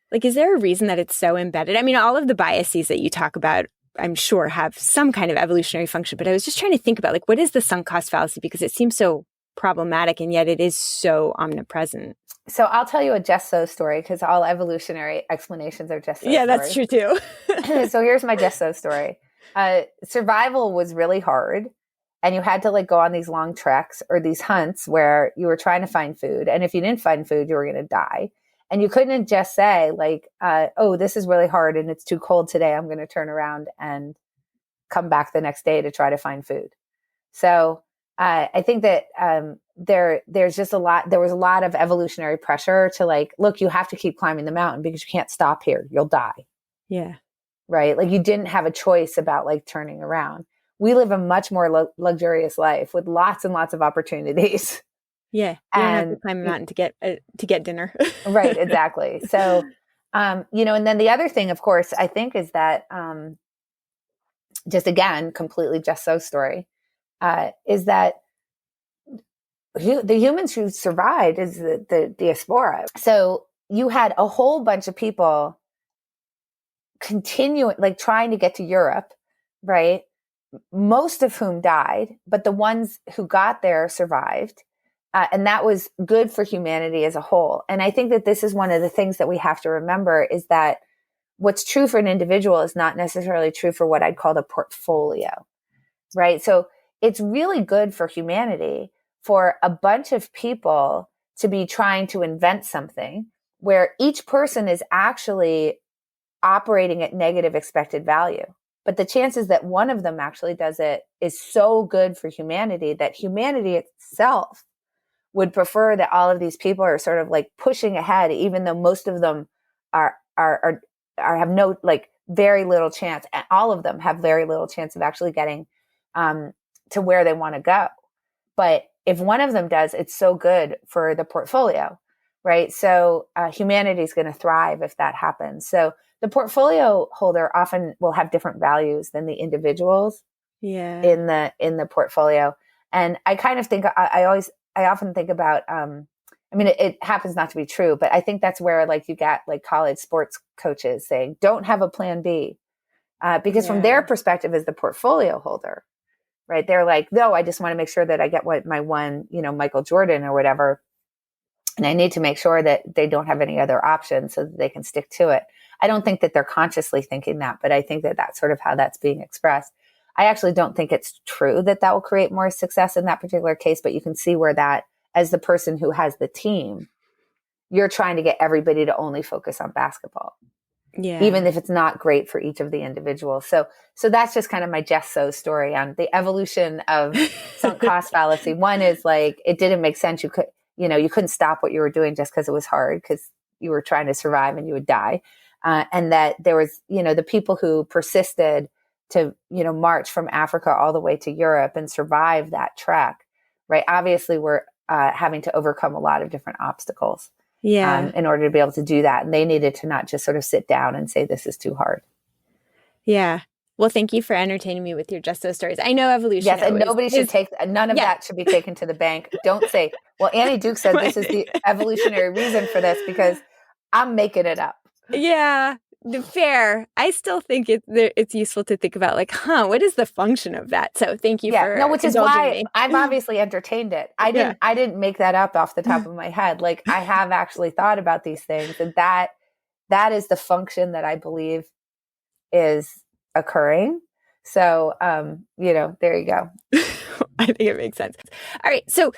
Like, is there a reason that it's so embedded? I mean, all of the biases that you talk about, I'm sure, have some kind of evolutionary function. But I was just trying to think about, like, what is the sunk cost fallacy? Because it seems so problematic, and yet it is so omnipresent. So I'll tell you a just so story, because all evolutionary explanations are just so stories. That's true too. So here's my just so story. Survival was really hard, and you had to like go on these long treks or these hunts where you were trying to find food. And if you didn't find food, you were going to die. And you couldn't just say like, oh, this is really hard and it's too cold today, I'm going to turn around and come back the next day to try to find food. So I think that there was a lot of evolutionary pressure to like, look, you have to keep climbing the mountain because you can't stop here. You'll die. Yeah. Right. Like, you didn't have a choice about like turning around. We live a much more luxurious life with lots and lots of opportunities. Yeah. You don't have to climb a mountain to get dinner. Right. Exactly. So, and then the other thing, of course, I think is that, just again, completely just so story, is that the humans who survived is the diaspora. So you had a whole bunch of people continuing, like trying to get to Europe, right? Most of whom died, but the ones who got there survived. And that was good for humanity as a whole. And I think that this is one of the things that we have to remember, is that what's true for an individual is not necessarily true for what I'd call the portfolio, right? So it's really good for humanity for a bunch of people to be trying to invent something where each person is actually operating at negative expected value. But the chances that one of them actually does it is so good for humanity that humanity itself would prefer that all of these people are sort of like pushing ahead, even though most of them have no, like, very little chance. And all of them have very little chance of actually getting to where they want to go. But if one of them does, it's so good for the portfolio, right? So humanity is going to thrive if that happens. So the portfolio holder often will have different values than the individuals in the portfolio. And I kind of think, I often think about, it happens not to be true, but I think that's where like you get like college sports coaches saying, don't have a plan B. Because from their perspective as the portfolio holder, right? They're like, no, I just want to make sure that I get my one, Michael Jordan or whatever. And I need to make sure that they don't have any other options so that they can stick to it. I don't think that they're consciously thinking that, but I think that that's sort of how that's being expressed. I actually don't think it's true that will create more success in that particular case, but you can see where that, as the person who has the team, you're trying to get everybody to only focus on basketball. Yeah. Even if it's not great for each of the individuals. So that's just kind of my Jess So story on the evolution of sunk cost fallacy. One is like, it didn't make sense. You couldn't stop what you were doing just because it was hard, because you were trying to survive and you would die. And that there was, the people who persisted to, march from Africa all the way to Europe and survive that trek, right? Obviously were having to overcome a lot of different obstacles. Yeah. In order to be able to do that. And they needed to not just sort of sit down and say, this is too hard. Yeah. Well, thank you for entertaining me with your Just So stories. I know evolution. Yes, and nobody should take, none of that should be taken to the bank. Don't say, well, Annie Duke said this is the evolutionary reason for this, because I'm making it up. Yeah. Fair. I still think it's useful to think about, like, what is the function of that? So thank you for which is why me. I've obviously entertained it. I didn't make that up off the top of my head. Like, I have actually thought about these things, and that is the function that I believe is occurring. So, there you go. I think it makes sense. All right. So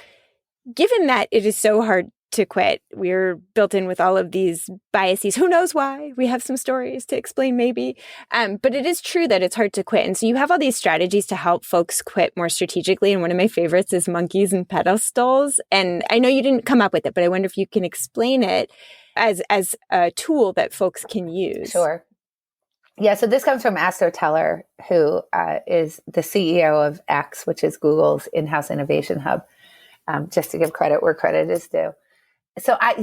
given that it is so hard to quit, we're built in with all of these biases. Who knows why? We have some stories to explain maybe. But it is true that it's hard to quit. And so you have all these strategies to help folks quit more strategically. And one of my favorites is monkeys and pedestals. And I know you didn't come up with it, but I wonder if you can explain it as a tool that folks can use. Sure. Yeah. So this comes from Asso Teller, who is the CEO of X, which is Google's in-house innovation hub. Just to give credit where credit is due. So I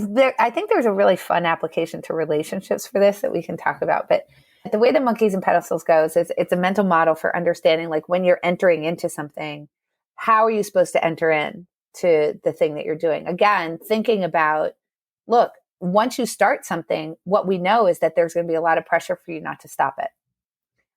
think there's a really fun application to relationships for this that we can talk about. But the way the monkeys and pedestals goes is it's a mental model for understanding, like, when you're entering into something, how are you supposed to enter in to the thing that you're doing? Again, thinking about, look, once you start something, what we know is that there's going to be a lot of pressure for you not to stop it.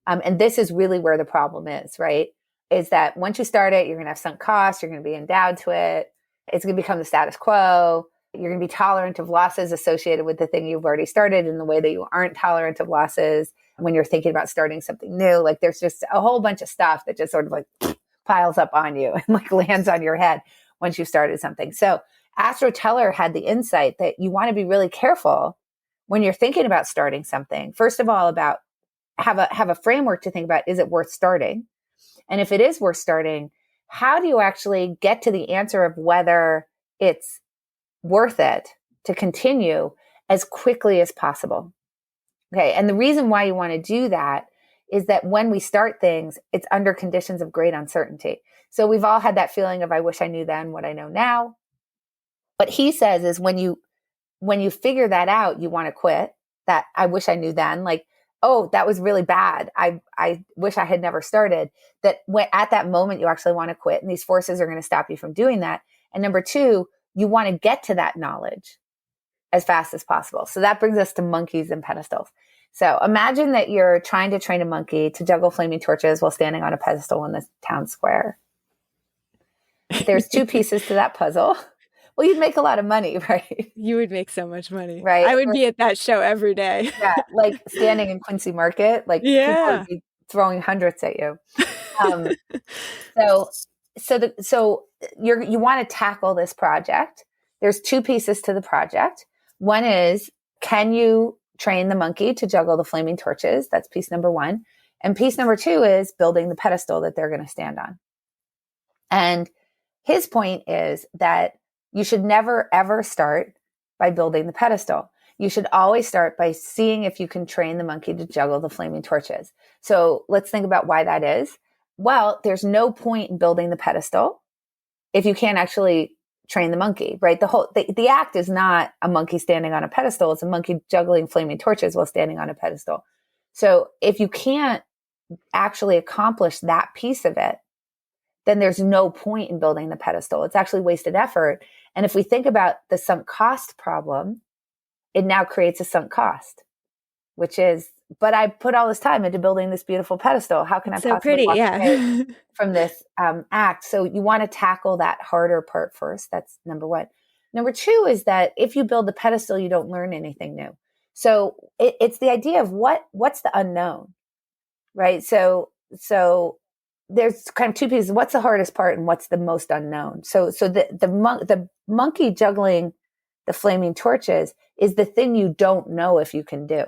And this is really where the problem is, right? Is that once you start it, you're going to have sunk costs, you're going to be endowed to it. It's going to become the status quo. You're going to be tolerant of losses associated with the thing you've already started in the way that you aren't tolerant of losses when you're thinking about starting something new. Like, there's just a whole bunch of stuff that just sort of like piles up on you and like lands on your head once you've started something. So Asso Teller had the insight that you want to be really careful when you're thinking about starting something. First of all, about have a framework to think about, is it worth starting? And if it is worth starting, how do you actually get to the answer of whether it's worth it to continue as quickly as possible? Okay. And the reason why you want to do that is that when we start things, it's under conditions of great uncertainty. So we've all had that feeling of, I wish I knew then what I know now. What he says is when you figure that out, you want to quit. That I wish I knew then, like, oh, that was really bad. I wish I had never started. That at that moment, you actually want to quit. And these forces are going to stop you from doing that. And number two, you want to get to that knowledge as fast as possible. So that brings us to monkeys and pedestals. So imagine that you're trying to train a monkey to juggle flaming torches while standing on a pedestal in the town square. There's two pieces to that puzzle. Well, you'd make a lot of money, right? You would make so much money. Right. I would be at that show every day. Yeah. Like standing in Quincy Market, like people would be throwing hundreds at you. So you want to tackle this project. There's two pieces to the project. One is, can you train the monkey to juggle the flaming torches? That's piece number one. And piece number two is building the pedestal that they're going to stand on. And his point is that you should never, ever start by building the pedestal. You should always start by seeing if you can train the monkey to juggle the flaming torches. So let's think about why that is. Well, there's no point in building the pedestal if you can't actually train the monkey, right? The act is not a monkey standing on a pedestal. It's a monkey juggling flaming torches while standing on a pedestal. So if you can't actually accomplish that piece of it, then there's no point in building the pedestal. It's actually wasted effort. And if we think about the sunk cost problem, it now creates a sunk cost, which is but I put all this time into building this beautiful pedestal. How can I So possibly pretty, walk yeah. away from this act? So you want to tackle that harder part first. That's number one. Number two is that if you build the pedestal, you don't learn anything new. So it's the idea of what's the unknown, right? So there's kind of two pieces. What's the hardest part and what's the most unknown? So the monkey juggling the flaming torches is the thing you don't know if you can do.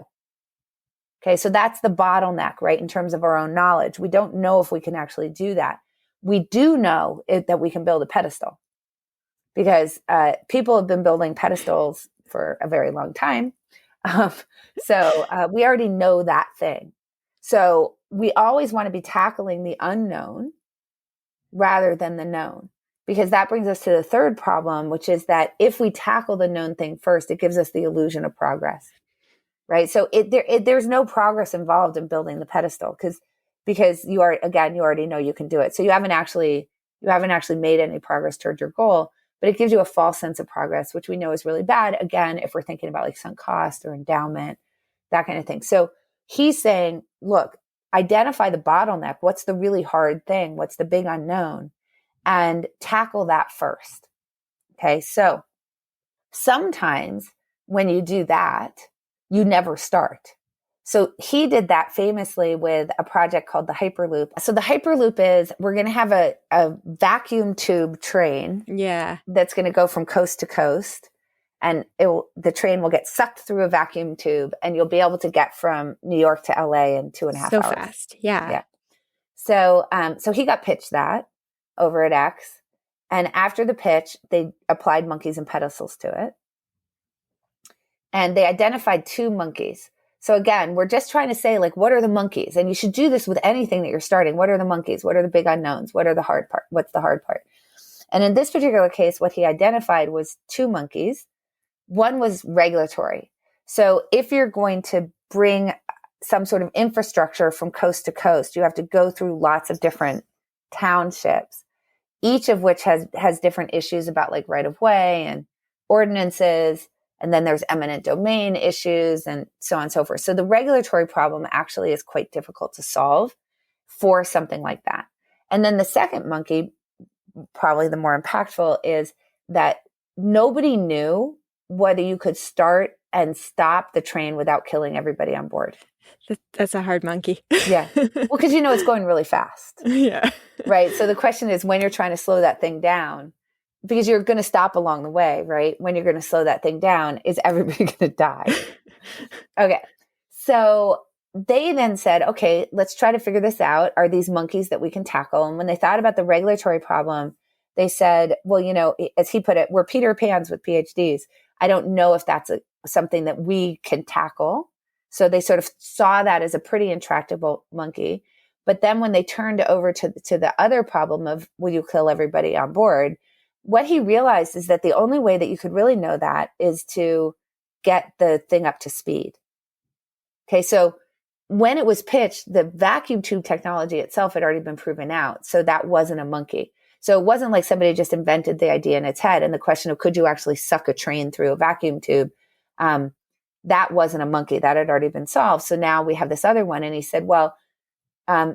Okay, so that's the bottleneck, right? In terms of our own knowledge, we don't know if we can actually do that. We do know that we can build a pedestal because people have been building pedestals for a very long time. So we already know that thing. So we always want to be tackling the unknown rather than the known, because that brings us to the third problem, which is that if we tackle the known thing first, it gives us the illusion of progress. Right. So there's no progress involved in building the pedestal because you already know you can do it. So you haven't actually made any progress toward your goal, but it gives you a false sense of progress, which we know is really bad. Again, if we're thinking about like sunk cost or endowment, that kind of thing. So he's saying, look, identify the bottleneck. What's the really hard thing? What's the big unknown? And tackle that first. Okay. So sometimes when you do that, you never start. So he did that famously with a project called the Hyperloop. So the Hyperloop is we're going to have a vacuum tube train. Yeah. That's going to go from coast to coast. And the train will get sucked through a vacuum tube and you'll be able to get from New York to LA in 2.5 hours. So fast. Yeah. So he got pitched that over at X. And after the pitch, they applied monkeys and pedestals to it. And they identified 2 monkeys. So again, we're just trying to say, like, what are the monkeys? And you should do this with anything that you're starting. What are the monkeys? What are the big unknowns? What are the hard part? What's the hard part? And in this particular case, what he identified was 2 monkeys. One was regulatory. So if you're going to bring some sort of infrastructure from coast to coast, you have to go through lots of different townships, each of which has different issues about like right of way and ordinances. And then there's eminent domain issues and so on and so forth. So the regulatory problem actually is quite difficult to solve for something like that. And then the second monkey, probably the more impactful, is that nobody knew whether you could start and stop the train without killing everybody on board. That's a hard monkey. Yeah. Well, because it's going really fast. Yeah. Right. So the question is, when you're trying to slow that thing down, because you're going to stop along the way, right? When you're going to slow that thing down, is everybody going to die? Okay. So they then said, okay, let's try to figure this out. Are these monkeys that we can tackle? And when they thought about the regulatory problem, they said, well, as he put it, we're Peter Pans with PhDs. I don't know if that's something that we can tackle. So they sort of saw that as a pretty intractable monkey. But then when they turned over to the other problem of, will you kill everybody on board? What he realized is that the only way that you could really know that is to get the thing up to speed. Okay, so when it was pitched, the vacuum tube technology itself had already been proven out. So that wasn't a monkey. So it wasn't like somebody just invented the idea in its head. And the question of, could you actually suck a train through a vacuum tube? That wasn't a monkey. That had already been solved. So now we have this other one. And he said, well,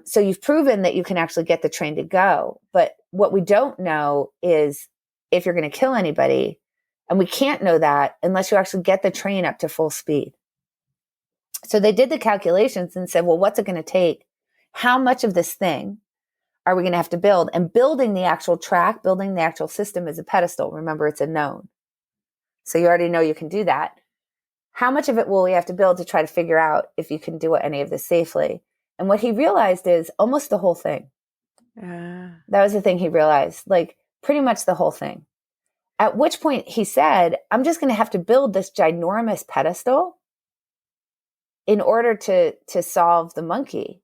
so you've proven that you can actually get the train to go. But what we don't know is if you're going to kill anybody. And we can't know that unless you actually get the train up to full speed. So they did the calculations and said, well, what's it going to take? How much of this thing are we going to have to build? And building the actual track, building the actual system is a pedestal. Remember, it's a known. So you already know you can do that. How much of it will we have to build to try to figure out if you can do any of this safely? And what he realized is almost the whole thing. That was the thing he realized, like pretty much the whole thing. At which point he said, I'm just going to have to build this ginormous pedestal in order to solve the monkey.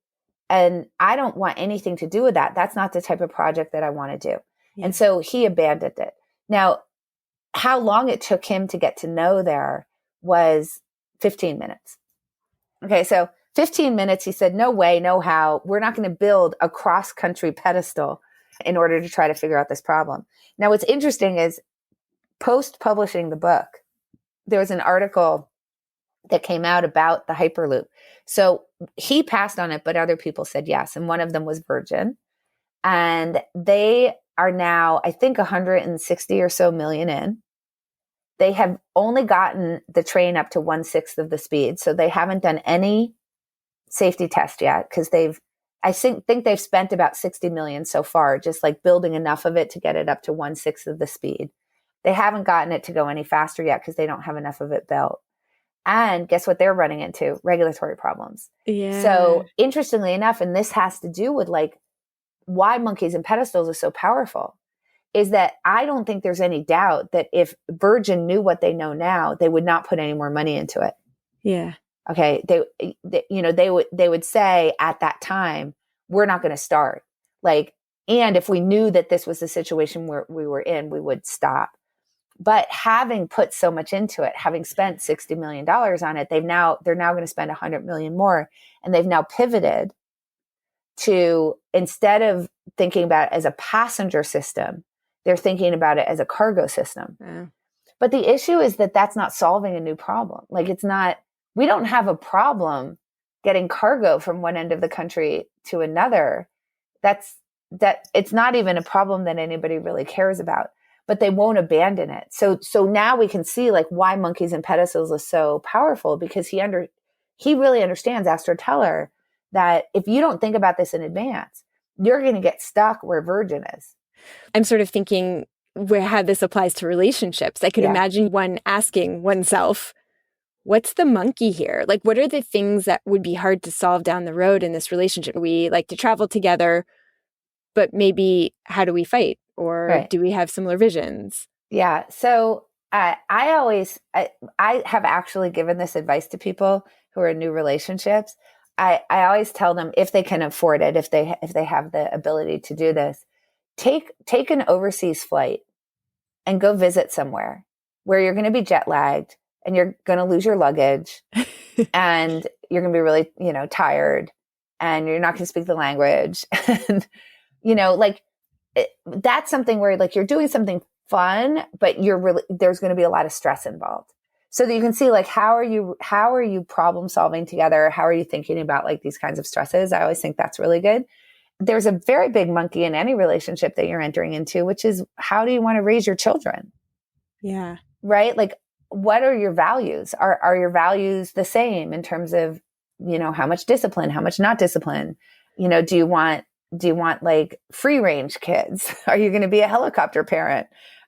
And I don't want anything to do with that. That's not the type of project that I want to do. Yeah. And so he abandoned it. Now, how long it took him to get to know there was 15 minutes. Okay, so 15 minutes, he said, no way, no how. We're not going to build a cross-country pedestal in order to try to figure out this problem. Now, what's interesting is post-publishing the book, there was an article that came out about the Hyperloop. So he passed on it, but other people said yes. And one of them was Virgin. And they are now, I think, 160 or so million in. They have only gotten the train up to 1/6 of the speed. So they haven't done any safety test yet because I think they've spent about 60 million so far, just like building enough of it to get it up to 1/6 of the speed. They haven't gotten it to go any faster yet because they don't have enough of it built. And guess what they're running into? Regulatory problems. Yeah. So interestingly enough, and this has to do with like why monkeys and pedestals are so powerful, is that I don't think there's any doubt that if Virgin knew what they know now, they would not put any more money into it. Yeah. Okay. They would say at that time, we're not going to start. Like, and if we knew that this was the situation where we were in, we would stop. But having put so much into it, having spent $60 million on it, they're now going to spend $100 million more. And they've now pivoted to, instead of thinking about it as a passenger system, they're thinking about it as a cargo system. Yeah. But the issue is that that's not solving a new problem. Like we don't have a problem getting cargo from one end of the country to another. It's not even a problem that anybody really cares about, but they won't abandon it. So now we can see like why monkeys and pedestals is so powerful, because he really understands, Asso Teller, that if you don't think about this in advance, you're going to get stuck where Virgin is. I'm sort of thinking how this applies to relationships. I could imagine one asking oneself, what's the monkey here? Like, what are the things that would be hard to solve down the road in this relationship? We like to travel together, but maybe how do we fight? Or do we have similar visions? Yeah. So I have actually given this advice to people who are in new relationships. I always tell them, if they can afford it, if they have the ability to do this, take an overseas flight and go visit somewhere where you're going to be jet lagged and you're going to lose your luggage and you're going to be really, tired, and you're not going to speak the language. And, that's something where like you're doing something fun, but there's going to be a lot of stress involved. So that you can see like, how are you problem solving together? How are you thinking about like these kinds of stresses? I always think that's really good. There's a very big monkey in any relationship that you're entering into, which is, how do you want to raise your children? Yeah. Right? Like, what are your values? Are your values the same in terms of, how much discipline, how much not discipline? Do you want like free range kids? Are you going to be a helicopter parent?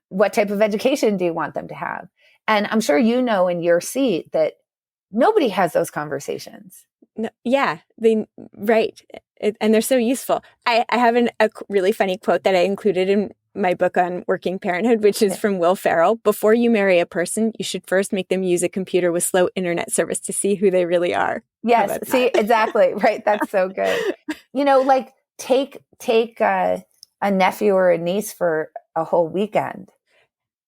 What type of education do you want them to have? And I'm sure in your seat that nobody has those conversations. No, yeah, right. And they're so useful. I have a really funny quote that I included in my book on working parenthood, which is from Will Ferrell. Before you marry a person, you should first make them use a computer with slow internet service to see who they really are. Yes. See, exactly. Right. That's so good. Like take a nephew or a niece for a whole weekend,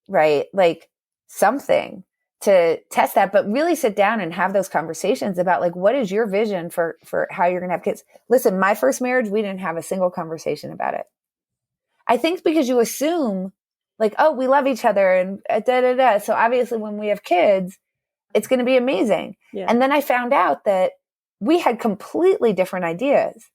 right? Like something to test that, but really sit down and have those conversations about like, what is your vision for how you're going to have kids? Listen, my first marriage, we didn't have a single conversation about it. I think because you assume like, oh, we love each other and So obviously when we have kids, it's going to be amazing. Yeah. And then I found out that we had completely different ideas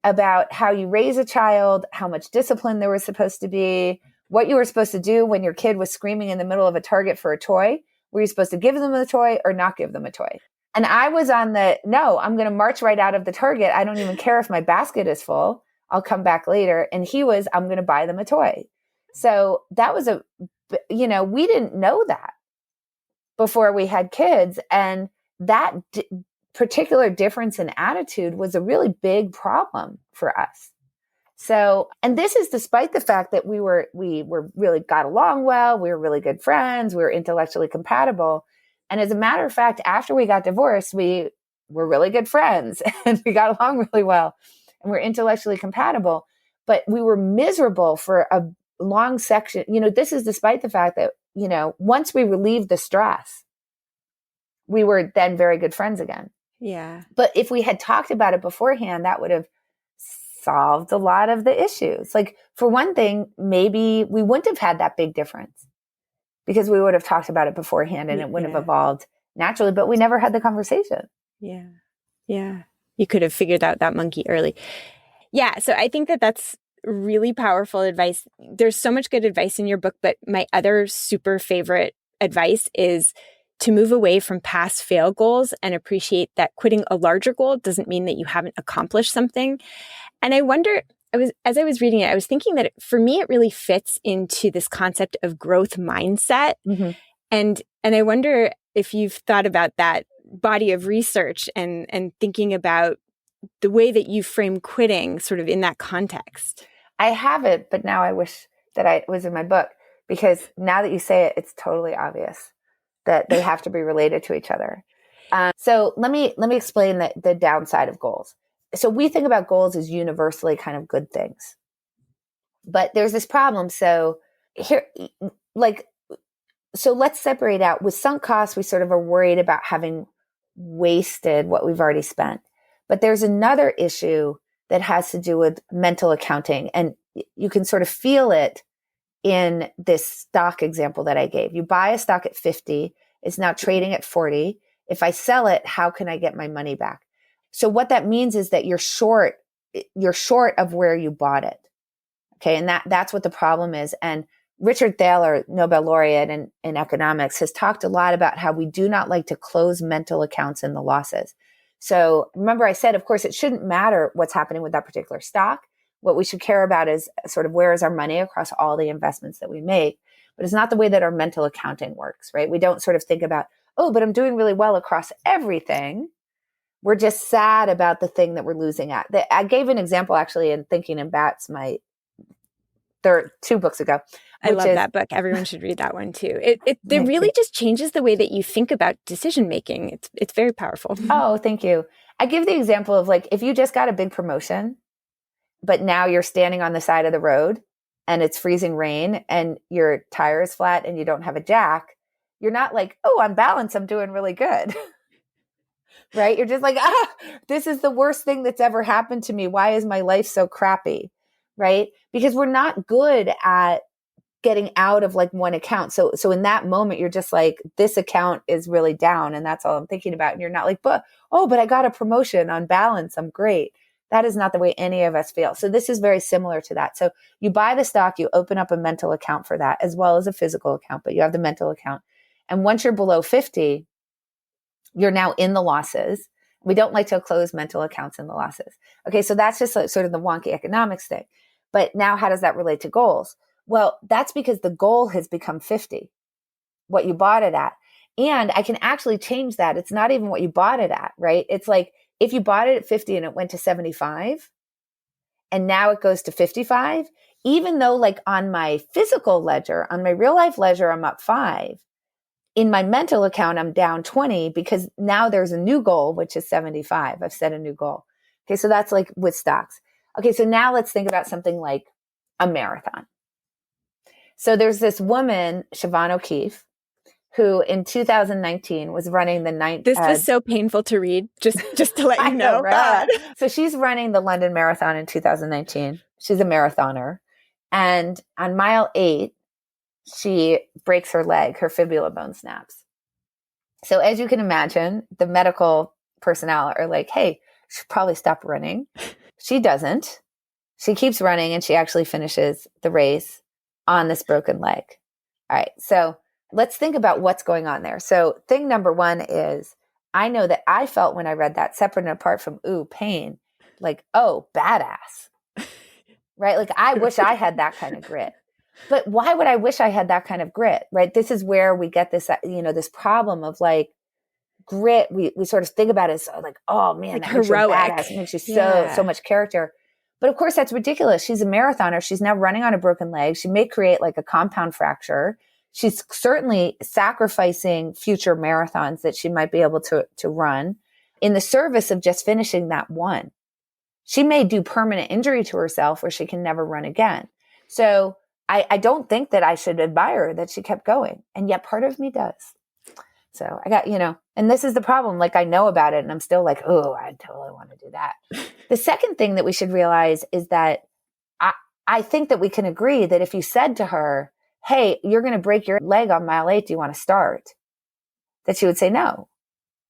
about how you raise a child, how much discipline there was supposed to be, what you were supposed to do when your kid was screaming in the middle of a Target for a toy. Were you supposed to give them a toy or not give them a toy? And I was on no, I'm going to march right out of the Target. I don't even care if my basket is full. I'll come back later. And I'm going to buy them a toy. So that was we didn't know that before we had kids. And that particular difference in attitude was a really big problem for us. So, and this is despite the fact that we were really got along well. We were really good friends. We were intellectually compatible. And as a matter of fact, after we got divorced, we were really good friends and we got along really well and we're intellectually compatible, but we were miserable for a long section. This is despite the fact that, once we relieved the stress, we were then very good friends again. Yeah. But if we had talked about it beforehand, that would have solved a lot of the issues. Like, for one thing, maybe we wouldn't have had that big difference because we would have talked about it beforehand and it wouldn't have evolved naturally, but we never had the conversation. Yeah. Yeah. You could have figured out that monkey early. Yeah. So I think that that's really powerful advice. There's so much good advice in your book, but my other super favorite advice is to move away from past fail goals and appreciate that quitting a larger goal doesn't mean that you haven't accomplished something. And I wonder, as I was reading it, I was thinking that for me, it really fits into this concept of growth mindset. Mm-hmm. And I wonder if you've thought about that body of research and thinking about the way that you frame quitting sort of in that context. I have it, but now I wish that it was in my book, because now that you say it, it's totally obvious that they have to be related to each other. So let me explain the downside of goals. So we think about goals as universally kind of good things, but there's this problem. So let's separate out. With sunk costs, we sort of are worried about having wasted what we've already spent. But there's another issue that has to do with mental accounting. And you can sort of feel it in this stock example that I gave. You buy a stock at 50, it's now trading at 40. If I sell it, how can I get my money back? So what that means is that you're short of where you bought it. Okay. And that's what the problem is. And Richard Thaler, Nobel laureate in economics, has talked a lot about how we do not like to close mental accounts in the losses. So remember I said, of course, it shouldn't matter what's happening with that particular stock. What we should care about is sort of where is our money across all the investments that we make. But it's not the way that our mental accounting works, right? We don't sort of think about, oh, but I'm doing really well across everything. We're just sad about the thing that we're losing at. I gave an example actually in Thinking in Bats, my 2 books ago. I love that book. Everyone should read that one too. It really just changes the way that you think about decision making. It's very powerful. Oh, thank you. I give the example of like, if you just got a big promotion, but now you're standing on the side of the road and it's freezing rain and your tire is flat and you don't have a jack, you're not like, oh, on balance, I'm doing really good. Right? You're just like, this is the worst thing that's ever happened to me. Why is my life so crappy? Right? Because we're not good at getting out of like one account. So in that moment, you're just like, this account is really down and that's all I'm thinking about. And you're not like, but I got a promotion, on balance, I'm great. That is not the way any of us feel. So this is very similar to that. So you buy the stock, you open up a mental account for that as well as a physical account, but you have the mental account. And once you're below 50, you're now in the losses. We don't like to close mental accounts in the losses. Okay, so that's just like sort of the wonky economics thing. But now how does that relate to goals? Well, that's because the goal has become 50, what you bought it at. And I can actually change that. It's not even what you bought it at, right? It's like if you bought it at 50 and it went to 75 and now it goes to 55, even though like on my physical ledger, on my real life ledger, I'm up 5. In my mental account, I'm down 20 because now there's a new goal, which is 75. I've set a new goal. Okay, so that's like with stocks. Okay, so now let's think about something like a marathon. So there's this woman, Siobhan O'Keefe, who in 2019 was running the ninth. This was so painful to read, just to let you know. Right? So she's running the London Marathon in 2019. She's a marathoner. And on mile 8, she breaks her leg, her fibula bone snaps. So as you can imagine, the medical personnel are like, hey, you should probably stop running. She doesn't. She keeps running and she actually finishes the race on this broken leg. All right. So let's think about what's going on there. So thing number 1 is I know that I felt when I read that, separate and apart from, pain, like, oh, badass, right? Like I wish I had that kind of grit. But why would I wish I had that kind of grit, right? This is where we get this, this problem of like grit. We sort of think about it as like, oh man, like that makes heroic. you badass. It makes you so much character. But of course, that's ridiculous. She's a marathoner. She's now running on a broken leg. She may create like a compound fracture. She's certainly sacrificing future marathons that she might be able to run in the service of just finishing that one. She may do permanent injury to herself where she can never run again. So I don't think that I should admire her that she kept going. And yet part of me does. So I got, and this is the problem. Like I know about it and I'm still like, oh, I totally want to do that. The second thing that we should realize is that I think that we can agree that if you said to her, hey, you're going to break your leg on mile 8, do you want to start? That she would say no.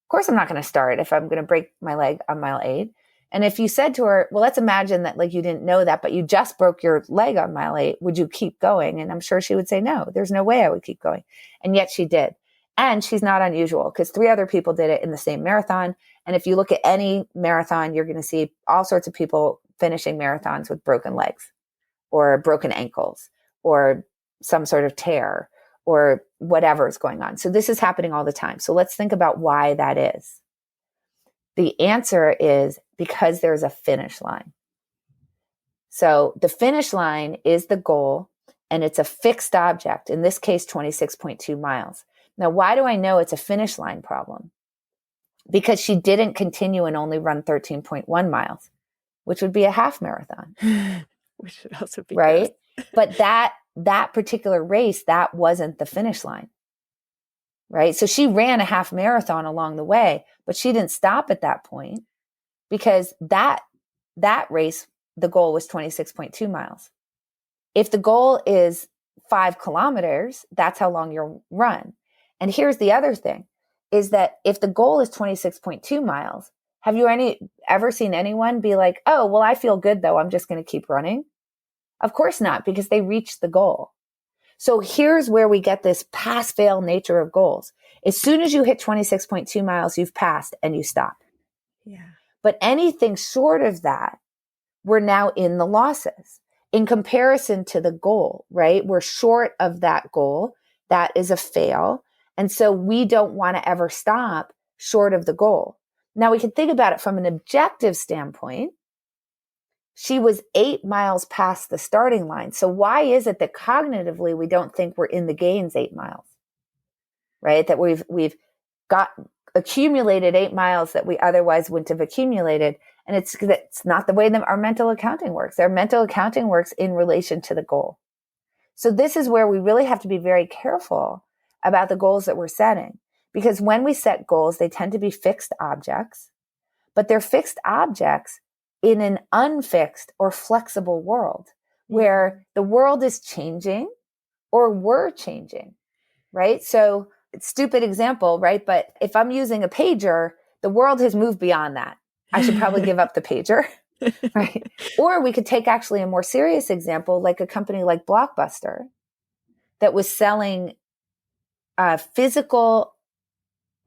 course I'm not going to start if I'm going to break my leg on mile 8. And if you said to her, well, let's imagine that like you didn't know that, but you just broke your leg on mile 8, would you keep going? And I'm sure she would say, no, there's no way I would keep going. And yet she did. And she's not unusual because 3 other people did it in the same marathon. And if you look at any marathon, you're going to see all sorts of people finishing marathons with broken legs or broken ankles or some sort of tear or whatever is going on. So this is happening all the time. So let's think about why that is. The answer is because there's a finish line. So the finish line is the goal, and it's a fixed object, in this case, 26.2 miles. Now, why do I know it's a finish line problem? Because she didn't continue and only run 13.1 miles, which would be a half marathon. Which would also be right. gross. But that particular race, that wasn't the finish line. Right. So she ran a half marathon along the way, but she didn't stop at that point because that race, the goal was 26.2 miles. If the goal is 5 kilometers, that's how long you'll run. And here's the other thing is that if the goal is 26.2 miles, have you ever seen anyone be like, oh, well, I feel good though, I'm just going to keep running? Of course not, because they reached the goal. So here's where we get this pass-fail nature of goals. As soon as you hit 26.2 miles, you've passed and you stop. Yeah. But anything short of that, we're now in the losses. In comparison to the goal, right? We're short of that goal. That is a fail. And so we don't want to ever stop short of the goal. Now we can think about it from an objective standpoint. She was 8 miles past the starting line. So why is it that cognitively we don't think we're in the gains 8 miles, right? That we've got accumulated 8 miles that we otherwise wouldn't have accumulated. And it's not the way that our mental accounting works. Our mental accounting works in relation to the goal. So this is where we really have to be very careful about the goals that we're setting. Because when we set goals, they tend to be fixed objects, but they're fixed objects in an unfixed or flexible world where the world is changing or we're changing, right? So stupid example, right? But if I'm using a pager, the world has moved beyond that. I should probably give up the pager, right? Or we could take actually a more serious example, like a company like Blockbuster that was selling physical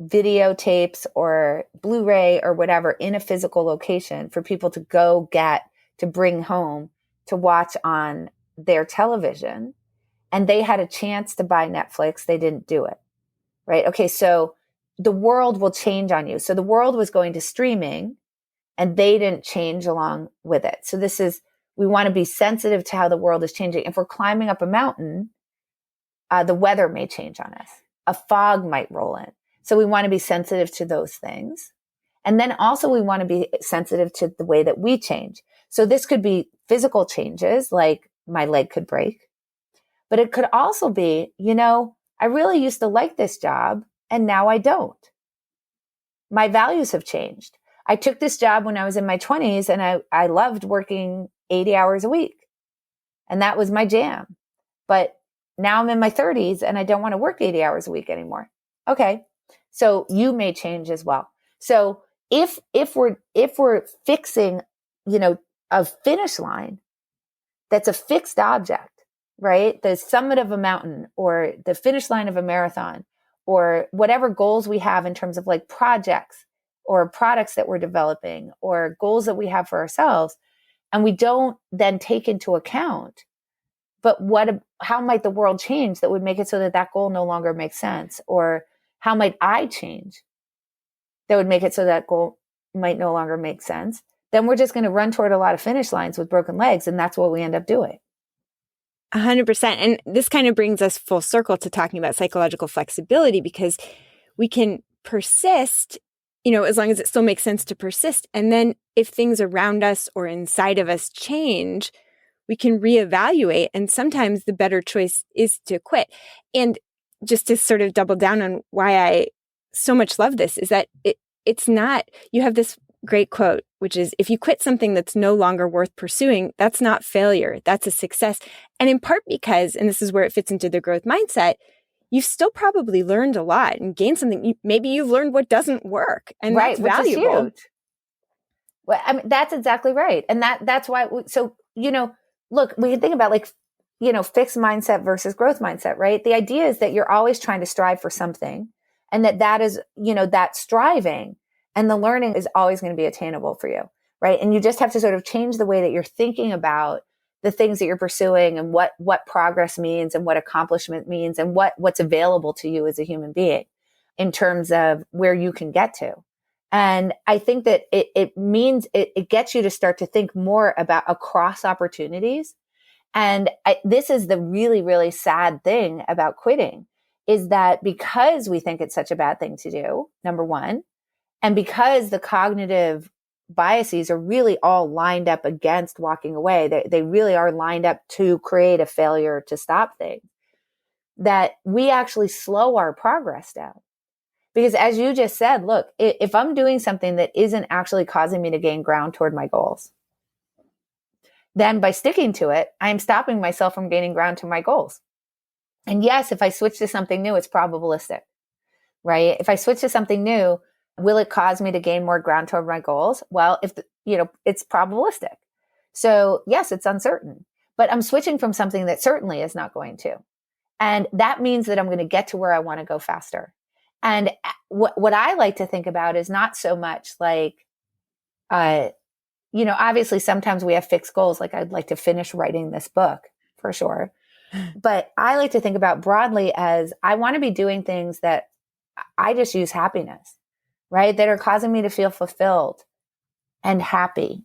videotapes or Blu-ray or whatever in a physical location for people to go get, to bring home, to watch on their television. And they had a chance to buy Netflix. They didn't do it, right? Okay, so the world will change on you. So the world was going to streaming and they didn't change along with it. So we want to be sensitive to how the world is changing. If we're climbing up a mountain, the weather may change on us. A fog might roll in. So we want to be sensitive to those things. And then also we want to be sensitive to the way that we change. So this could be physical changes, like my leg could break. But it could also be, I really used to like this job and now I don't. My values have changed. I took this job when I was in my 20s and I loved working 80 hours a week. And that was my jam. But now I'm in my 30s and I don't want to work 80 hours a week anymore. Okay. So you may change as well. So if we're fixing, a finish line that's a fixed object, right? The summit of a mountain or the finish line of a marathon or whatever goals we have in terms of like projects or products that we're developing or goals that we have for ourselves. And we don't then take into account, but how might the world change that would make it so that goal no longer makes sense? Or how might I change that would make it so that goal might no longer make sense? Then we're just going to run toward a lot of finish lines with broken legs. And that's what we end up doing. 100%. And this kind of brings us full circle to talking about psychological flexibility, because we can persist, as long as it still makes sense to persist. And then if things around us or inside of us change, we can reevaluate. And sometimes the better choice is to quit. And just to sort of double down on why I so much love this is that it's not, you have this great quote, which is, if you quit something that's no longer worth pursuing, that's not failure, that's a success. And in part because, and this is where it fits into the growth mindset, you've still probably learned a lot and gained something. Maybe you've learned what doesn't work, and right, that's which valuable. is huge. Well, I mean, that's exactly right. And that's why, so, look, we can think about like, fixed mindset versus growth mindset, right? The idea is that you're always trying to strive for something, and that is, that striving and the learning is always going to be attainable for you, right? And you just have to sort of change the way that you're thinking about the things that you're pursuing and what progress means and what accomplishment means and what's available to you as a human being in terms of where you can get to. And I think that it means it gets you to start to think more about across opportunities. And this is the really, really sad thing about quitting, is that because we think it's such a bad thing to do, number one, and because the cognitive biases are really all lined up against walking away, they really are lined up to create a failure to stop things, that we actually slow our progress down. Because as you just said, look, if I'm doing something that isn't actually causing me to gain ground toward my goals, then by sticking to it, I'm stopping myself from gaining ground to my goals. And yes, if I switch to something new, it's probabilistic, right? If I switch to something new, will it cause me to gain more ground toward my goals? Well, it's probabilistic. So yes, it's uncertain, but I'm switching from something that certainly is not going to. And that means that I'm going to get to where I want to go faster. And what I like to think about is not so much like, obviously sometimes we have fixed goals. Like I'd like to finish writing this book for sure. But I like to think about broadly as I want to be doing things that I just use happiness, right? That are causing me to feel fulfilled and happy.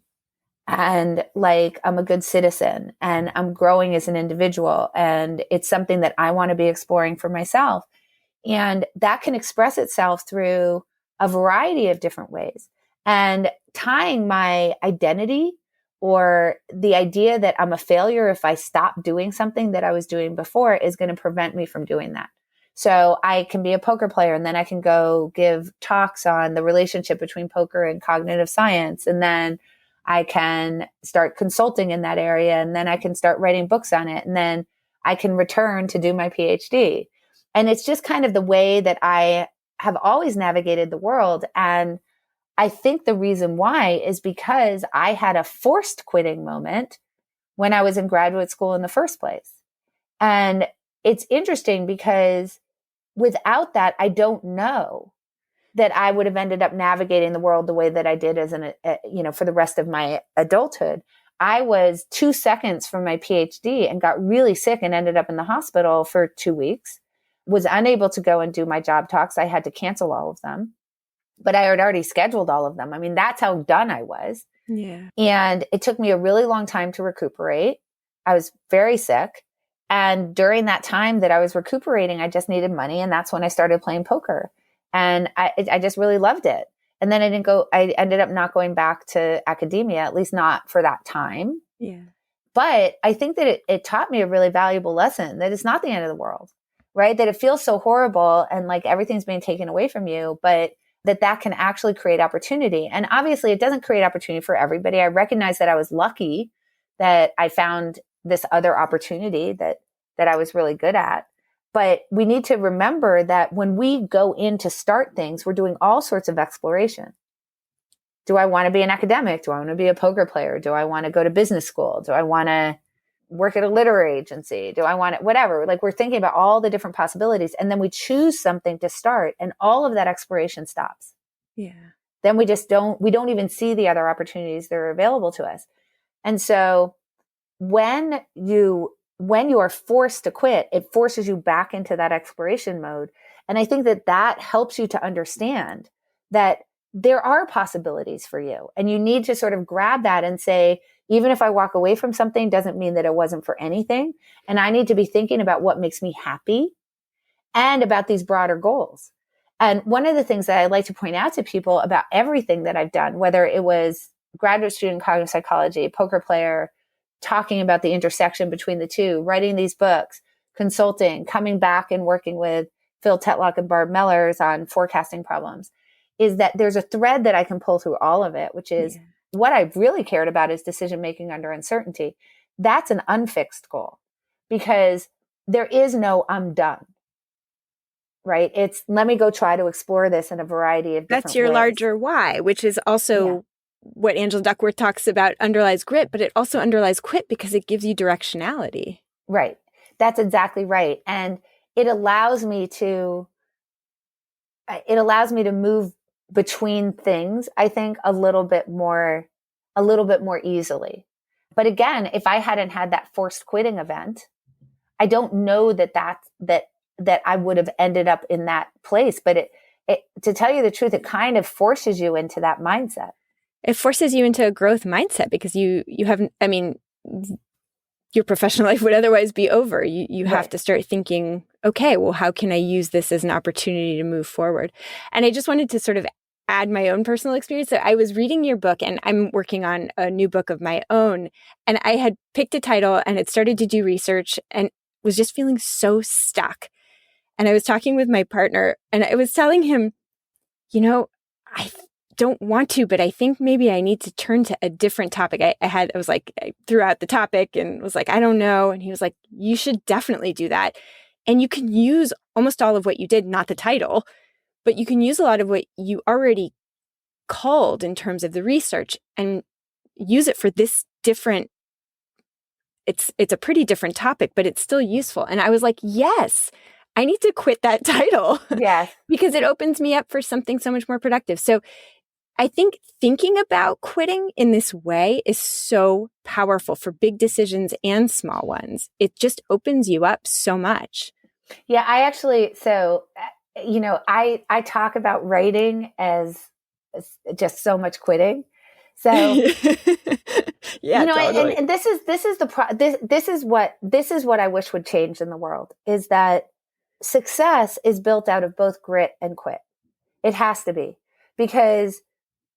And like I'm a good citizen and I'm growing as an individual. And it's something that I want to be exploring for myself. And that can express itself through a variety of different ways. And tying my identity or the idea that I'm a failure if I stop doing something that I was doing before is going to prevent me from doing that. So I can be a poker player and then I can go give talks on the relationship between poker and cognitive science. And then I can start consulting in that area. And then I can start writing books on it. And then I can return to do my PhD. And it's just kind of the way that I have always navigated the world. And I think the reason why is because I had a forced quitting moment when I was in graduate school in the first place. And it's interesting because without that, I don't know that I would have ended up navigating the world the way that I did as for the rest of my adulthood. I was 2 seconds from my PhD and got really sick and ended up in the hospital for 2 weeks. Was unable to go and do my job talks. I had to cancel all of them, but I had already scheduled all of them. I mean, that's how done I was. Yeah. And it took me a really long time to recuperate. I was very sick. And during that time that I was recuperating, I just needed money. And that's when I started playing poker. And I just really loved it. And then I ended up not going back to academia, at least not for that time. Yeah. But I think that it taught me a really valuable lesson that it's not the end of the world, right? That it feels so horrible and like everything's being taken away from you, but that can actually create opportunity. And obviously it doesn't create opportunity for everybody. I recognize that I was lucky that I found this other opportunity that I was really good at. But we need to remember that when we go in to start things, we're doing all sorts of exploration. Do I want to be an academic? Do I want to be a poker player? Do I want to go to business school? Do I want to work at a literary agency? Do I want it? Whatever. Like we're thinking about all the different possibilities. And then we choose something to start and all of that exploration stops. Yeah. Then we don't even see the other opportunities that are available to us. And so when you are forced to quit, it forces you back into that exploration mode. And I think that helps you to understand that there are possibilities for you. And you need to sort of grab that and say, even if I walk away from something, doesn't mean that it wasn't for anything. And I need to be thinking about what makes me happy and about these broader goals. And one of the things that I like to point out to people about everything that I've done, whether it was graduate student in cognitive psychology, poker player, talking about the intersection between the two, writing these books, consulting, coming back and working with Phil Tetlock and Barb Mellers on forecasting problems, is that there's a thread that I can pull through all of it, which is what I've really cared about is decision-making under uncertainty. That's an unfixed goal because there is no I'm done. right? It's let me go try to explore this in a variety of different That's your ways. larger why, which is also what Angela Duckworth talks about underlies grit, but it also underlies quit because it gives you directionality. Right. That's exactly right. And it allows me to move between things, I think, a little bit more easily. But again, if I hadn't had that forced quitting event, I don't know that I would have ended up in that place. But it to tell you the truth, it kind of forces you into that mindset. It forces you into a growth mindset because you haven't, I mean, your professional life would otherwise be over. You have Right. to start thinking, okay, well, how can I use this as an opportunity to move forward? And I just wanted to sort of add my own personal experience. So I was reading your book and I'm working on a new book of my own. And I had picked a title and had started to do research and was just feeling so stuck. And I was talking with my partner and I was telling him, I don't want to, but I think maybe I need to turn to a different topic. I threw out the topic and was like, I don't know. And he was like, you should definitely do that. And you can use almost all of what you did, not the title, but you can use a lot of what you already culled in terms of the research and use it for this different. It's a pretty different topic, but it's still useful. And I was like, yes, I need to quit that title. Yes. Because it opens me up for something so much more productive. So I think thinking about quitting in this way is so powerful for big decisions and small ones. It just opens you up so much. Yeah, I actually, I talk about writing as just so much quitting. So, yeah, totally. and this is what I wish would change in the world is that success is built out of both grit and quit. It has to be, because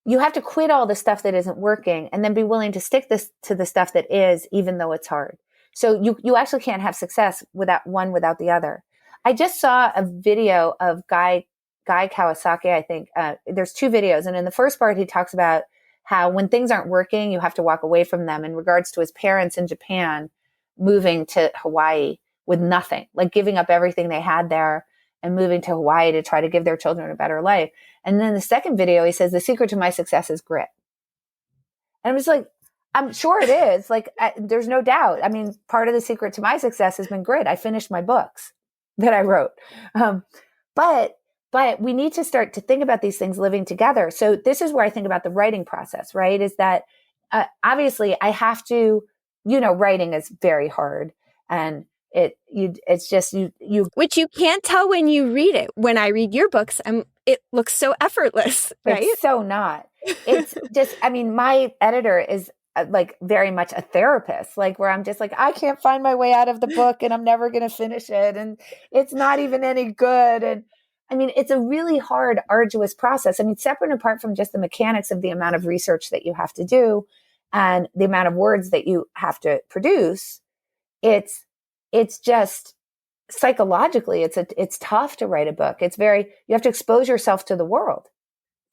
you have to quit all the stuff that isn't working and then be willing to stick to the stuff that is, even though it's hard. So you actually can't have success without the other. I just saw a video of Guy Kawasaki, I think. There's two videos. And in the first part, he talks about how when things aren't working, you have to walk away from them in regards to his parents in Japan moving to Hawaii with nothing, like giving up everything they had there and moving to Hawaii to try to give their children a better life. And then the second video, he says, the secret to my success is grit. And I'm just like, I'm sure it is. Like, there's no doubt. I mean, part of the secret to my success has been grit. I finished my books that I wrote. But we need to start to think about these things living together. So this is where I think about the writing process, right? Is that obviously I have to, writing is very hard. And it's just you which you can't tell when you read it. When I read your books, it looks so effortless, right? It's so not. It's just, I mean, my editor is like very much a therapist, like where I'm just like, I can't find my way out of the book and I'm never going to finish it. And it's not even any good. And I mean, it's a really hard, arduous process. I mean, separate and apart from just the mechanics of the amount of research that you have to do and the amount of words that you have to produce, it's just psychologically, it's tough to write a book. You have to expose yourself to the world.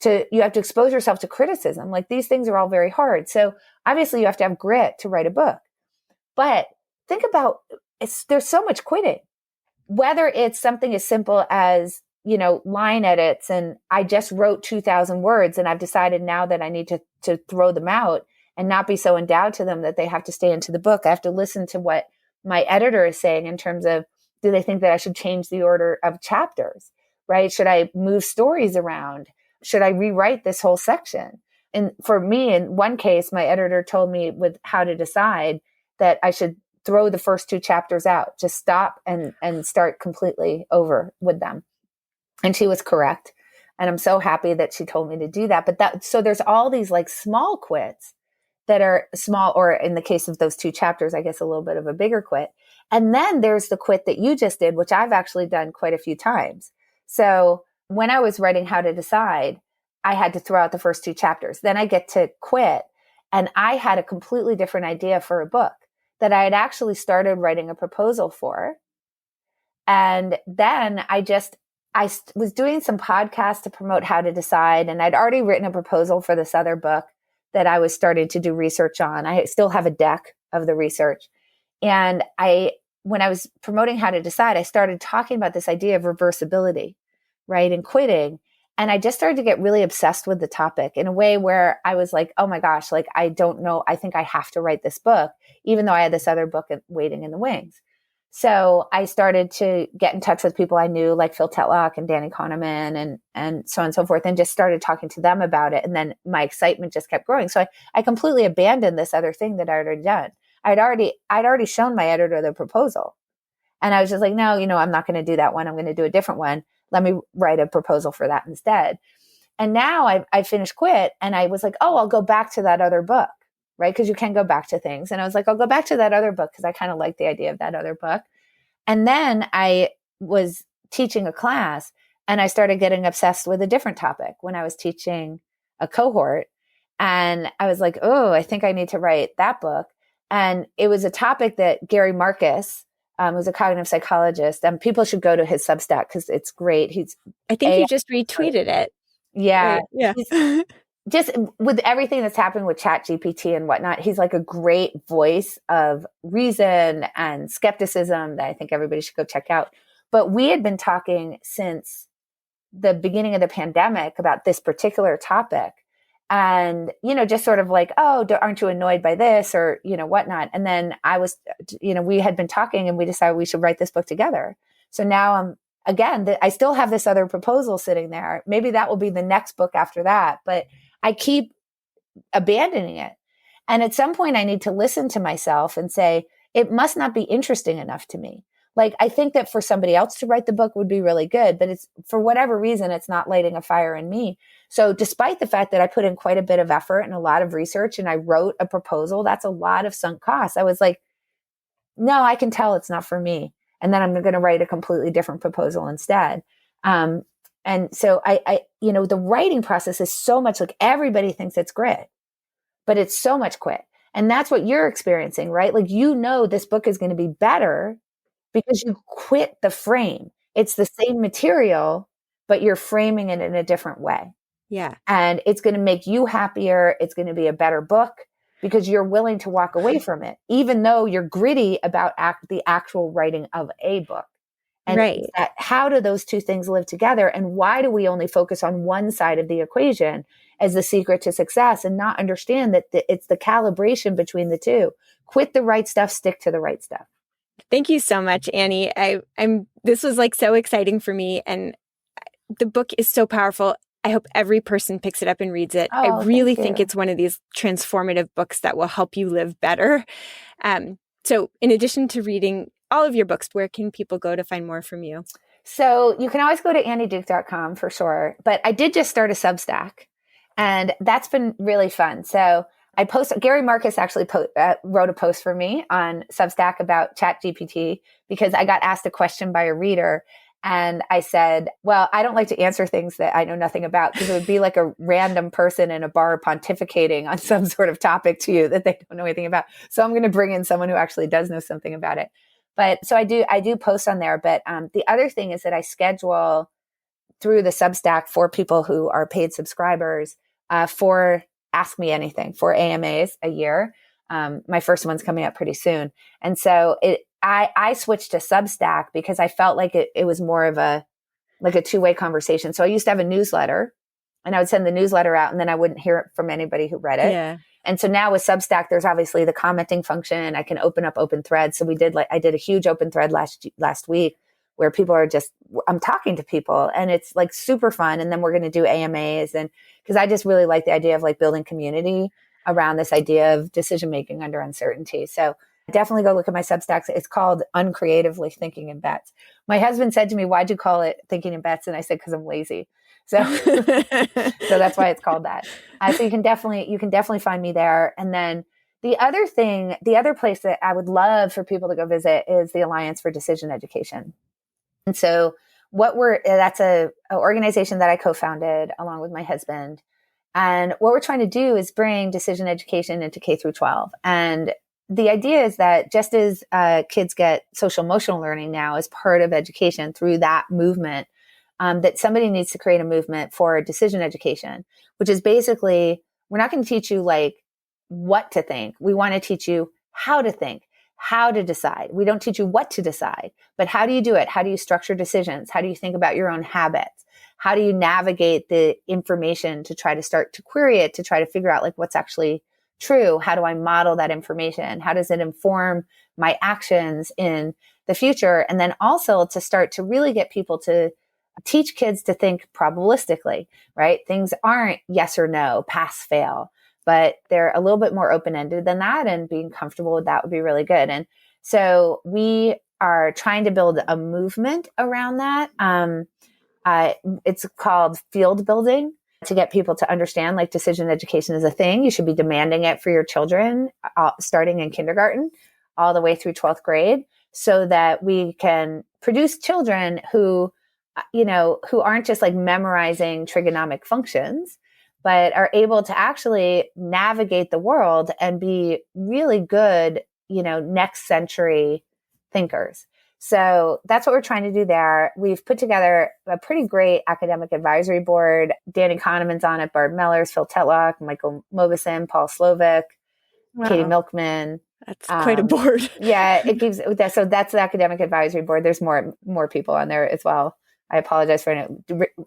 You have to expose yourself to criticism. Like, these things are all very hard. So obviously you have to have grit to write a book. But think about, there's so much quitting, whether it's something as simple as, line edits. And I just wrote 2,000 words and I've decided now that I need to throw them out and not be so endowed to them that they have to stay into the book. I have to listen to what my editor is saying in terms of, do they think that I should change the order of chapters, right? Should I move stories around? Should I rewrite this whole section? And for me, in one case, my editor told me with How to Decide that I should throw the first 2 chapters out, just stop and start completely over with them. And she was correct. And I'm so happy that she told me to do that. But so there's all these like small quits that are small, or in the case of those 2 chapters, I guess a little bit of a bigger quit. And then there's the quit that you just did, which I've actually done quite a few times. So when I was writing How to Decide, I had to throw out the first 2 chapters. Then I get to quit. And I had a completely different idea for a book that I had actually started writing a proposal for. And then I was doing some podcasts to promote How to Decide. And I'd already written a proposal for this other book that I was starting to do research on. I still have a deck of the research. And I when I was promoting How to Decide, I started talking about this idea of reversibility, right? And quitting. And I just started to get really obsessed with the topic in a way where I was like, oh my gosh, like, I don't know. I think I have to write this book, even though I had this other book waiting in the wings. So I started to get in touch with people I knew, like Phil Tetlock and Danny Kahneman and so on and so forth, and just started talking to them about it. And then my excitement just kept growing. So I completely abandoned this other thing that I'd already done. I'd already shown my editor the proposal. And I was just like, no, I'm not going to do that one. I'm going to do a different one. Let me write a proposal for that instead. And now I finished Quit, and I was like, oh, I'll go back to that other book, right? Because you can go back to things. And I was like, I'll go back to that other book because I kind of like the idea of that other book. And then I was teaching a class, and I started getting obsessed with a different topic when I was teaching a cohort. And I was like, oh, I think I need to write that book. And it was a topic that Gary Marcus, who's a cognitive psychologist, and people should go to his Substack because it's great. I think you just retweeted it. Yeah. Right. Yeah. Just with everything that's happening with ChatGPT and whatnot, he's like a great voice of reason and skepticism that I think everybody should go check out. But we had been talking since the beginning of the pandemic about this particular topic. And, just sort of like, oh, aren't you annoyed by this or, whatnot. And then we had been talking and we decided we should write this book together. So now I still have this other proposal sitting there. Maybe that will be the next book after that, but I keep abandoning it. And at some point I need to listen to myself and say, it must not be interesting enough to me. Like, I think that for somebody else to write the book would be really good, but it's, for whatever reason, it's not lighting a fire in me. So despite the fact that I put in quite a bit of effort and a lot of research and I wrote a proposal, that's a lot of sunk costs. I was like, no, I can tell it's not for me. And then I'm going to write a completely different proposal instead. And so the writing process is so much like, everybody thinks it's grit, but it's so much quit. And that's what you're experiencing, right? Like, this book is going to be better because you quit the frame. It's the same material, but you're framing it in a different way. Yeah. And it's going to make you happier. It's going to be a better book because you're willing to walk away from it, even though you're gritty about the actual writing of a book. And right. How do those two things live together? And why do we only focus on one side of the equation as the secret to success and not understand that it's the calibration between the two? Quit the right stuff, stick to the right stuff. Thank you so much, Annie. This was like so exciting for me, and the book is so powerful. I hope every person picks it up and reads it. I really think it's one of these transformative books that will help you live better. So in addition to reading all of your books, where can people go to find more from you? So you can always go to annieduke.com for sure. But I did just start a Substack, and that's been really fun. So Gary Marcus actually wrote a post for me on Substack about ChatGPT because I got asked a question by a reader. And I said, well, I don't like to answer things that I know nothing about because it would be like a random person in a bar pontificating on some sort of topic to you that they don't know anything about. So I'm going to bring in someone who actually does know something about it. But so I do post on there. But the other thing is that I schedule through the Substack for people who are paid subscribers for Ask Me Anything, 4 AMAs a year. My first one's coming up pretty soon. And so I switched to Substack because I felt like it was more of a two-way conversation. So I used to have a newsletter, and I would send the newsletter out, and then I wouldn't hear it from anybody who read it. Yeah. And so now with Substack, there's obviously the commenting function. I can open up open threads. So I did a huge open thread last week where I'm talking to people, and it's like super fun. And then we're going to do AMAs, and because I just really like the idea of like building community around this idea of decision-making under uncertainty. So definitely go look at my Substacks. It's called Uncreatively Thinking in Bets. My husband said to me, why'd you call it Thinking in Bets? And I said, because I'm lazy. So, so that's why it's called that. So you can definitely find me there. And then the other place that I would love for people to go visit is the Alliance for Decision Education. And so that's an organization that I co-founded along with my husband. And what we're trying to do is bring decision education into K through 12. And the idea is that just as kids get social emotional learning now as part of education through that movement, that somebody needs to create a movement for decision education, which is basically, we're not going to teach you like what to think. We want to teach you how to think. how to decide. We don't teach you what to decide, but how do you do it? How do you structure decisions? How do you think about your own habits? How do you navigate the information to try to start to query it, to try to figure out like what's actually true? How do I model that information? How does it inform my actions in the future? And then also to start to really get people to teach kids to think probabilistically, right? Things aren't yes or no, pass, fail, but they're a little bit more open-ended than that, and being comfortable with that would be really good. And so we are trying to build a movement around that. It's called field building, to get people to understand like decision education is a thing. You should be demanding it for your children, starting in kindergarten all the way through 12th grade, so that we can produce children who aren't just like memorizing trigonomic functions, but are able to actually navigate the world and be really good, next century thinkers. So that's what we're trying to do there. We've put together a pretty great academic advisory board. Danny Kahneman's on it, Barb Mellers, Phil Tetlock, Michael Mobison, Paul Slovic, Wow. Katie Milkman. That's quite a board. Yeah, it gives that. So that's the academic advisory board. There's more people on there as well. I apologize for it.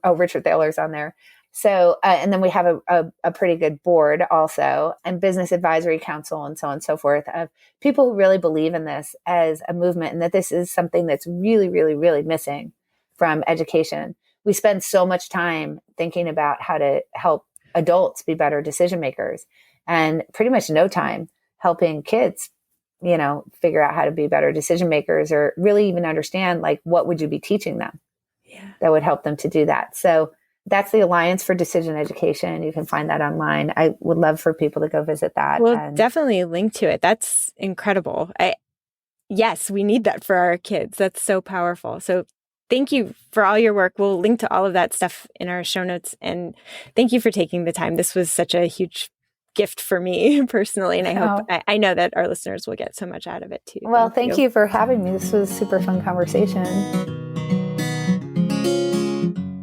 Oh, Richard Thaler's on there. So, and then we have a pretty good board also, and business advisory council and so on and so forth, of people who really believe in this as a movement, and that this is something that's really, really, really missing from education. We spend so much time thinking about how to help adults be better decision makers, and pretty much no time helping kids, figure out how to be better decision makers, or really even understand like what would you be teaching them that would help them to do that. So that's the Alliance for Decision Education. You can find that online. I would love for people to go visit that. We'll definitely link to it. That's incredible. Yes, we need that for our kids. That's so powerful. So thank you for all your work. We'll link to all of that stuff in our show notes. And thank you for taking the time. This was such a huge gift for me personally. And I know that our listeners will get so much out of it too. Well, thank you for having me. This was a super fun conversation.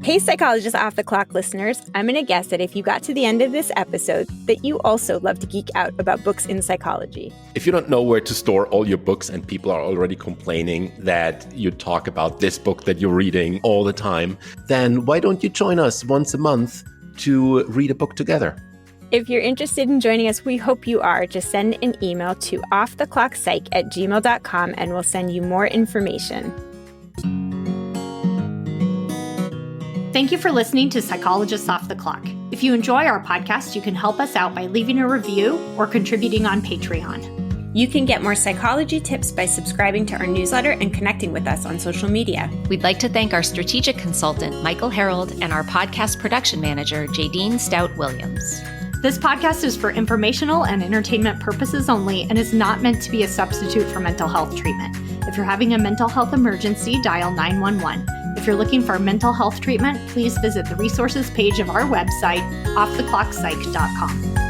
Hey, Psychologist Off the Clock listeners, I'm going to guess that if you got to the end of this episode, that you also love to geek out about books in psychology. If you don't know where to store all your books and people are already complaining that you talk about this book that you're reading all the time, then why don't you join us once a month to read a book together? If you're interested in joining us, we hope you are. Just send an email to offtheclockpsych@gmail.com and we'll send you more information. Thank you for listening to Psychologists Off the Clock. If you enjoy our podcast, you can help us out by leaving a review or contributing on Patreon. You can get more psychology tips by subscribing to our newsletter and connecting with us on social media. We'd like to thank our strategic consultant, Michael Harold, and our podcast production manager, Jadine Stout-Williams. This podcast is for informational and entertainment purposes only and is not meant to be a substitute for mental health treatment. If you're having a mental health emergency, dial 911. If you're looking for mental health treatment, please visit the resources page of our website, offtheclockpsych.com.